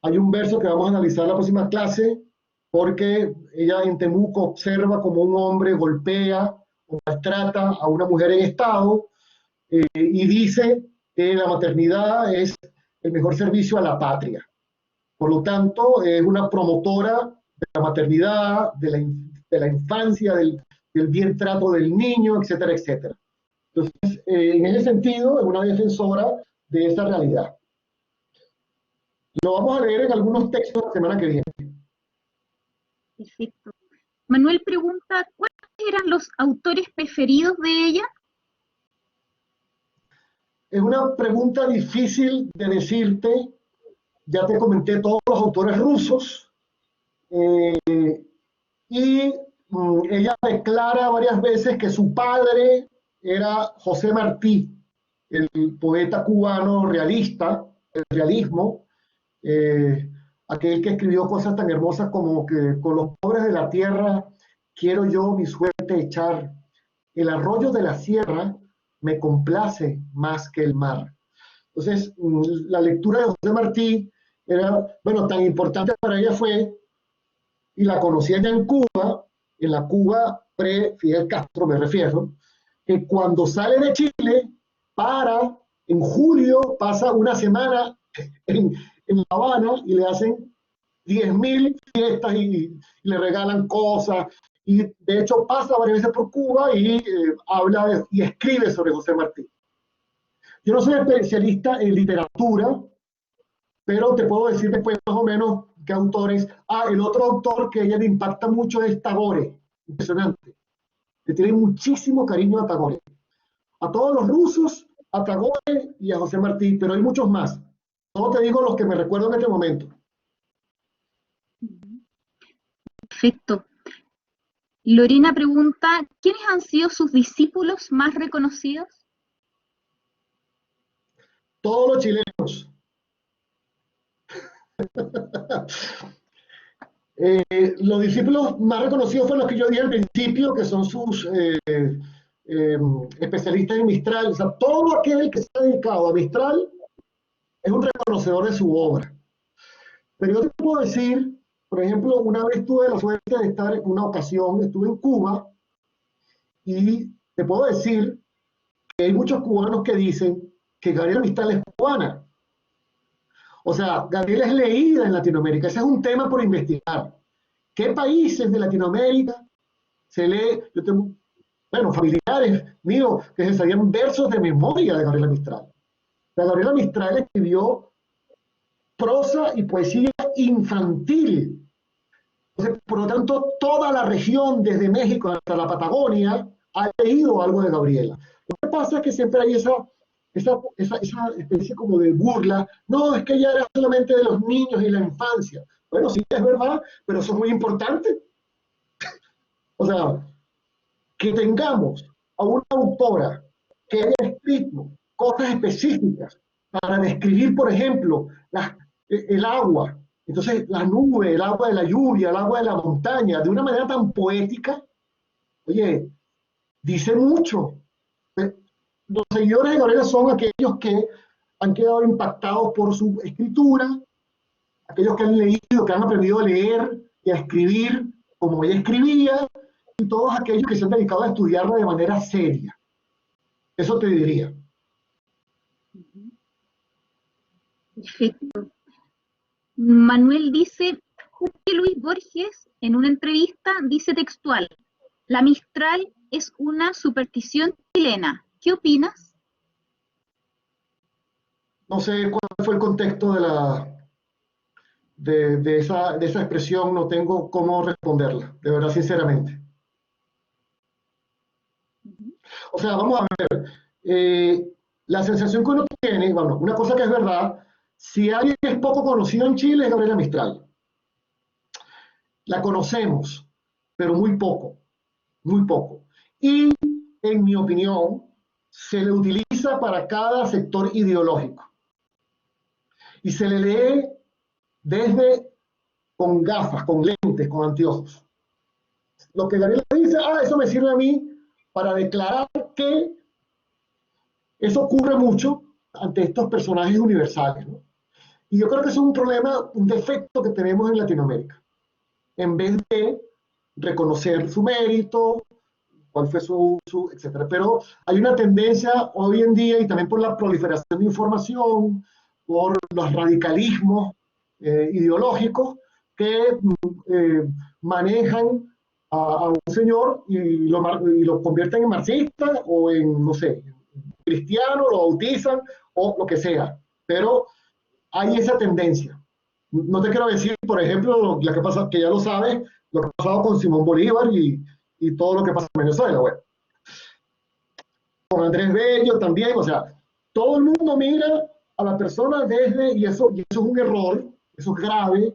Hay un verso que vamos a analizar en la próxima clase, porque ella en Temuco observa como un hombre golpea o maltrata a una mujer en estado, y dice que la maternidad es el mejor servicio a la patria. Por lo tanto, es una promotora de la maternidad, de la infancia, del bien trato del niño, etcétera, etcétera. Entonces, en ese sentido, es una defensora de esa realidad. Lo vamos a leer en algunos textos la semana que viene. Perfecto. Manuel pregunta, ¿cuáles eran los autores preferidos de ella? Es una pregunta difícil de decirte. Ya te comenté todos los autores rusos. Y ella declara varias veces que su padre era José Martí, el poeta cubano realista, el realismo, aquel que escribió cosas tan hermosas como que con los pobres de la tierra quiero yo mi suerte echar, el arroyo de la sierra me complace más que el mar. Entonces, la lectura de José Martí era, bueno, tan importante para ella fue, y la conocí allá en la Cuba pre-Fidel Castro me refiero, que cuando sale de Chile, en julio, pasa una semana en La Habana y le hacen 10.000 fiestas y le regalan cosas. Y de hecho pasa varias veces por Cuba y habla y escribe sobre José Martí. Yo no soy especialista en literatura, pero te puedo decir después más o menos qué autores. El otro autor que a ella le impacta mucho es Tagore, impresionante. Le tiene muchísimo cariño a Tagore. A todos los rusos, a Tagore y a José Martí, pero hay muchos más. Solo te digo los que me recuerdo en este momento. Perfecto. Lorena pregunta, ¿quiénes han sido sus discípulos más reconocidos? todos los chilenos. Los discípulos más reconocidos fueron los que yo dije al principio, que son sus especialistas en Mistral. O sea, todo aquel que se ha dedicado a Mistral es un reconocedor de su obra. Pero yo te puedo decir, por ejemplo, una vez tuve la suerte de estar en una ocasión, estuve en Cuba, y te puedo decir que hay muchos cubanos que dicen que Gabriela Mistral es cubana. O sea, Gabriela es leída en Latinoamérica. Ese es un tema por investigar. ¿Qué países de Latinoamérica se lee? Yo tengo, bueno, familiares míos que se sabían versos de memoria de Gabriela Mistral. La Gabriela Mistral escribió prosa y poesía infantil. Entonces, por lo tanto, toda la región, desde México hasta la Patagonia, ha leído algo de Gabriela. Lo que pasa es que siempre hay esa especie como de burla. No, es que ella era solamente de los niños y la infancia. Bueno, sí, es verdad, pero eso es muy importante. O sea, que tengamos a una autora que haya escrito cosas específicas para describir, por ejemplo, el agua, entonces la nube, el agua de la lluvia, el agua de la montaña, de una manera tan poética, oye, dice mucho. Los seguidores de Gabriela son aquellos que han quedado impactados por su escritura, aquellos que han leído, que han aprendido a leer y a escribir como ella escribía, y todos aquellos que se han dedicado a estudiarla de manera seria. Eso te diría. Perfecto. Manuel dice, Jorge Luis Borges en una entrevista dice textual, la Mistral es una superstición chilena. ¿Qué opinas? No sé cuál fue el contexto de esa expresión, no tengo cómo responderla, de verdad, sinceramente. O sea, vamos a ver, la sensación que uno tiene, bueno, una cosa que es verdad, si alguien es poco conocido en Chile es Gabriela Mistral. La conocemos, pero muy poco, muy poco. Y, en mi opinión, se le utiliza para cada sector ideológico. Y se le lee desde con gafas, con lentes, con anteojos. Lo que Gabriela dice, eso me sirve a mí para declarar que eso ocurre mucho ante estos personajes universales, ¿no? Y yo creo que es un problema, un defecto que tenemos en Latinoamérica. En vez de reconocer su mérito, cuál fue etcétera. Pero hay una tendencia hoy en día, y también por la proliferación de información, por los radicalismos ideológicos, que manejan a un señor y lo convierten en marxista o en, no sé, cristiano, lo bautizan o lo que sea. Pero hay esa tendencia. No te quiero decir, por ejemplo, lo que pasa, que ya lo sabes, lo que ha pasado con Simón Bolívar y todo lo que pasa en Venezuela, bueno. Con Andrés Bello también, o sea, todo el mundo mira a la persona desde, y eso es un error, eso es grave,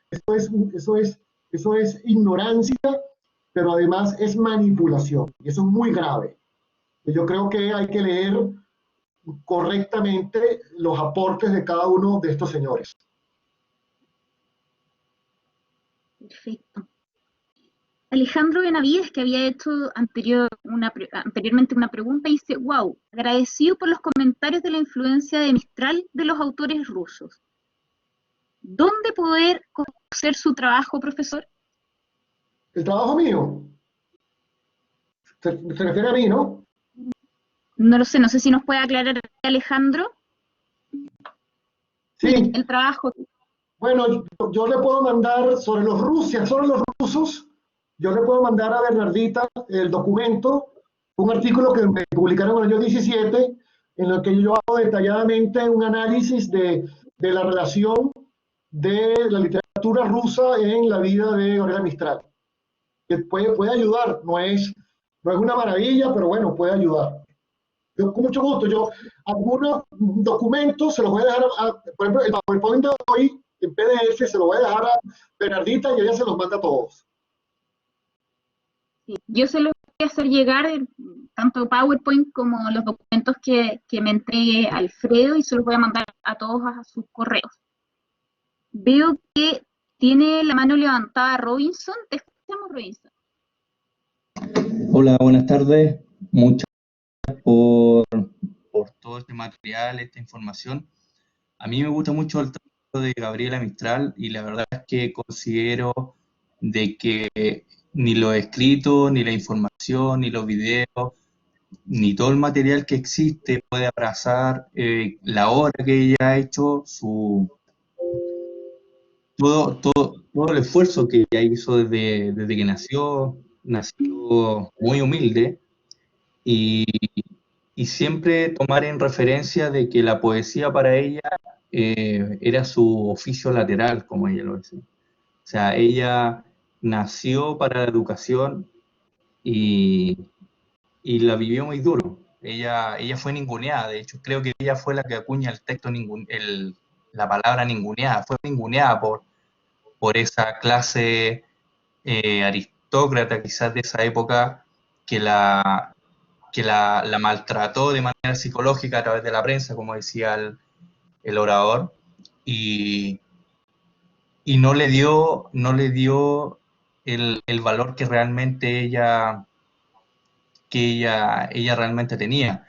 eso es ignorancia, pero además es manipulación, y eso es muy grave. Yo creo que hay que leer correctamente los aportes de cada uno de estos señores. Perfecto. Alejandro Benavides, que había hecho anteriormente una pregunta, dice, wow, agradecido por los comentarios de la influencia de Mistral de los autores rusos. ¿Dónde poder conocer su trabajo, profesor? El trabajo mío, se refiere a mí, ¿no? No lo sé, no sé si nos puede aclarar Alejandro. Sí. El trabajo. Bueno, yo le puedo mandar sobre los rusos, yo le puedo mandar a Bernardita el documento, un artículo que me publicaron en el año 17, en el que yo hago detalladamente un análisis de la relación de la literatura rusa en la vida de Gabriela Mistral. Que puede ayudar, no es una maravilla, pero bueno, puede ayudar. Yo, con mucho gusto, algunos documentos se los voy a dejar, por ejemplo, el PowerPoint de hoy, en PDF, se lo voy a dejar a Bernardita y ella se los manda a todos. Sí, yo se lo voy hacer llegar tanto PowerPoint como los documentos que me entregue Alfredo y se los voy a mandar a todos a sus correos. Veo que tiene la mano levantada Robinson. Te escuchamos, Robinson. Hola, buenas tardes. Muchas gracias por todo este material, esta información. A mí me gusta mucho el trabajo de Gabriela Mistral y la verdad es que considero de que ni lo escrito, ni la información, ni los videos, ni todo el material que existe puede abrazar la obra que ella ha hecho, todo el esfuerzo que ella hizo desde que nació muy humilde y, y siempre tomar en referencia de que la poesía para ella era su oficio lateral, como ella lo decía. O sea, ella nació para la educación y, y la vivió muy duro. Ella fue ninguneada, de hecho, creo que ella fue la que acuña el texto, la palabra ninguneada, fue ninguneada por esa clase aristócrata quizás de esa época que la maltrató de manera psicológica a través de la prensa, como decía el orador, y, y no le dio el valor que realmente ella realmente tenía.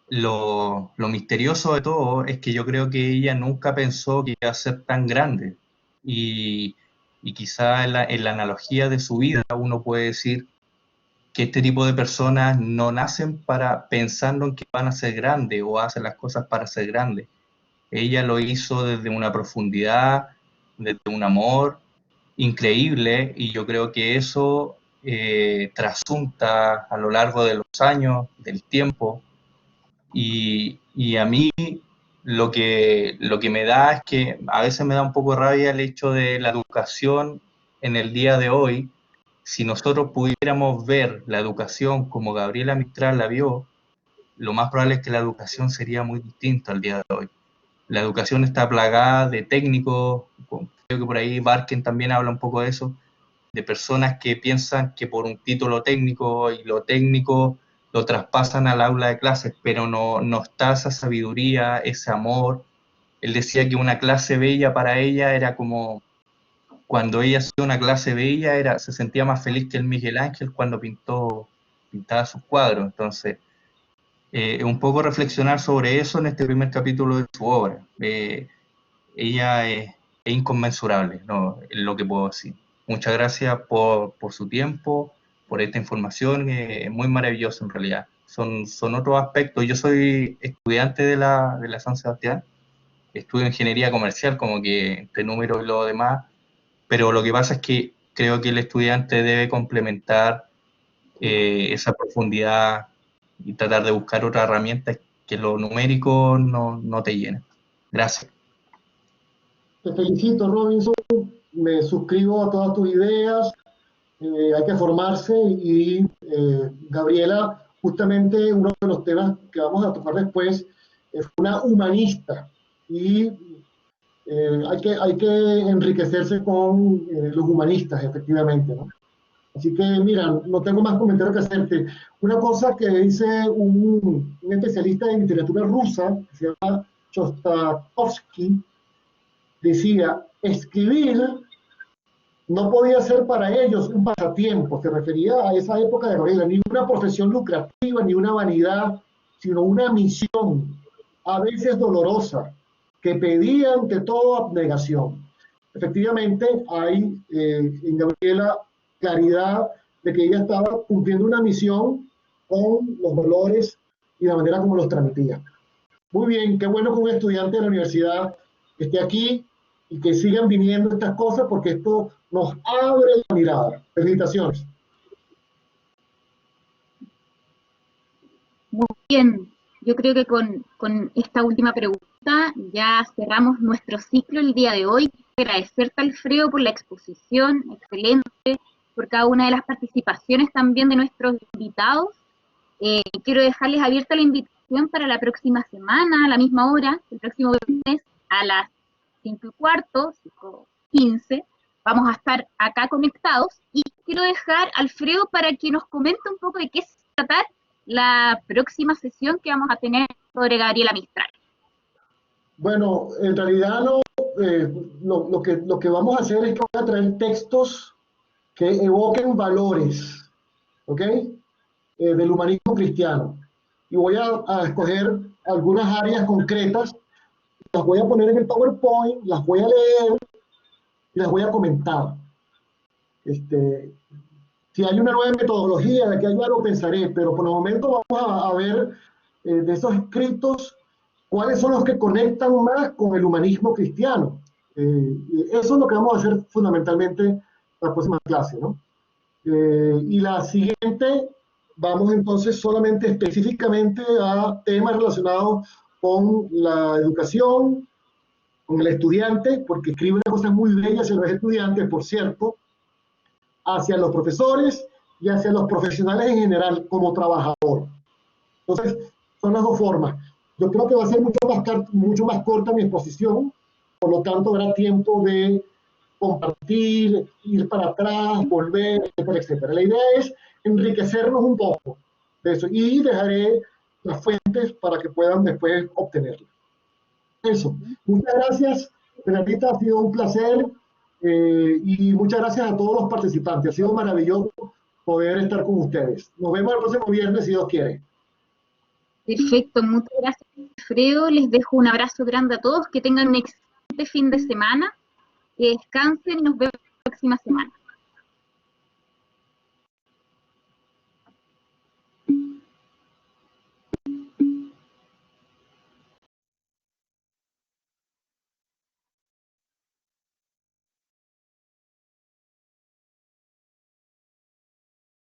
Lo misterioso de todo es que yo creo que ella nunca pensó que iba a ser tan grande. Y, y quizá en la analogía de su vida uno puede decir que este tipo de personas no nacen pensando en que van a ser grandes o hacen las cosas para ser grandes. Ella lo hizo desde una profundidad, desde un amor increíble y yo creo que eso trasunta a lo largo de los años, del tiempo y a mí lo que me da es que a veces me da un poco de rabia el hecho de la educación en el día de hoy. Si nosotros pudiéramos ver la educación como Gabriela Mistral la vio, lo más probable es que la educación sería muy distinta al día de hoy. La educación está plagada de técnicos, creo que por ahí Barken también habla un poco de eso, de personas que piensan que por un título técnico y lo técnico lo traspasan al aula de clases, pero no está esa sabiduría, ese amor. Él decía que una clase bella para ella era como cuando ella hacía una clase bella, se sentía más feliz que el Miguel Ángel cuando pintaba sus cuadros. Entonces, un poco reflexionar sobre eso en este primer capítulo de su obra. Ella es inconmensurable, ¿no? Es lo que puedo decir. Muchas gracias por su tiempo, por esta información, es muy maravilloso en realidad. Son otros aspectos. Yo soy estudiante de la San Sebastián, estudio ingeniería comercial, como que entre números y lo demás, pero lo que pasa es que creo que el estudiante debe complementar esa profundidad y tratar de buscar otras herramientas que lo numérico no te llena. Gracias. Te felicito, Robinson. Me suscribo a todas tus ideas. Hay que formarse y Gabriela, justamente uno de los temas que vamos a tocar después es una humanista y hay que enriquecerse con los humanistas, efectivamente, ¿no? Así que, mira, no tengo más comentarios que hacerte. Una cosa que dice un especialista en literatura rusa, que se llama Shostakovsky, decía, escribir no podía ser para ellos un pasatiempo, se refería a esa época de Gabriela, ni una profesión lucrativa, ni una vanidad, sino una misión, a veces dolorosa, que pedía ante todo abnegación. Efectivamente, hay en Gabriela claridad de que ella estaba cumpliendo una misión con los valores y la manera como los transmitía. Muy bien, qué bueno que un estudiante de la universidad esté aquí y que sigan viniendo estas cosas porque esto nos abre la mirada. Felicitaciones. Muy bien, yo creo que con esta última pregunta ya cerramos nuestro ciclo el día de hoy. Agradecerte, Alfredo, por la exposición, excelente, por cada una de las participaciones también de nuestros invitados. Quiero dejarles abierta la invitación para la próxima semana, a la misma hora, el próximo viernes, a las 5:15, vamos a estar acá conectados y quiero dejar a Alfredo para que nos comente un poco de qué se va a tratar la próxima sesión que vamos a tener sobre Gabriela Mistral. Bueno, en realidad lo que vamos a hacer es que voy a traer textos que evoquen valores, ¿ok? Del humanismo cristiano. Y voy a escoger algunas áreas concretas, las voy a poner en el PowerPoint, las voy a leer y las voy a comentar. Si hay una nueva metodología de que haya, lo pensaré, pero por el momento vamos a ver de esos escritos cuáles son los que conectan más con el humanismo cristiano. Eso es lo que vamos a hacer fundamentalmente en la próxima clase, ¿no? Y la siguiente, vamos entonces solamente específicamente a temas relacionados con la educación, con el estudiante, porque escribe unas cosas muy bellas hacia los estudiantes, por cierto, hacia los profesores y hacia los profesionales en general como trabajador. Entonces, son las dos formas. Yo creo que va a ser mucho más corta mi exposición, por lo tanto habrá tiempo de compartir, ir para atrás, volver, etcétera, etcétera. La idea es enriquecernos un poco de eso y dejaré las fuentes para que puedan después obtenerlas. Eso. Muchas gracias, Renatita, ha sido un placer y muchas gracias a todos los participantes. Ha sido maravilloso poder estar con ustedes. Nos vemos el próximo viernes, si Dios quiere. Perfecto, muchas gracias, Alfredo. Les dejo un abrazo grande a todos, que tengan un excelente fin de semana, que descansen y nos vemos la próxima semana.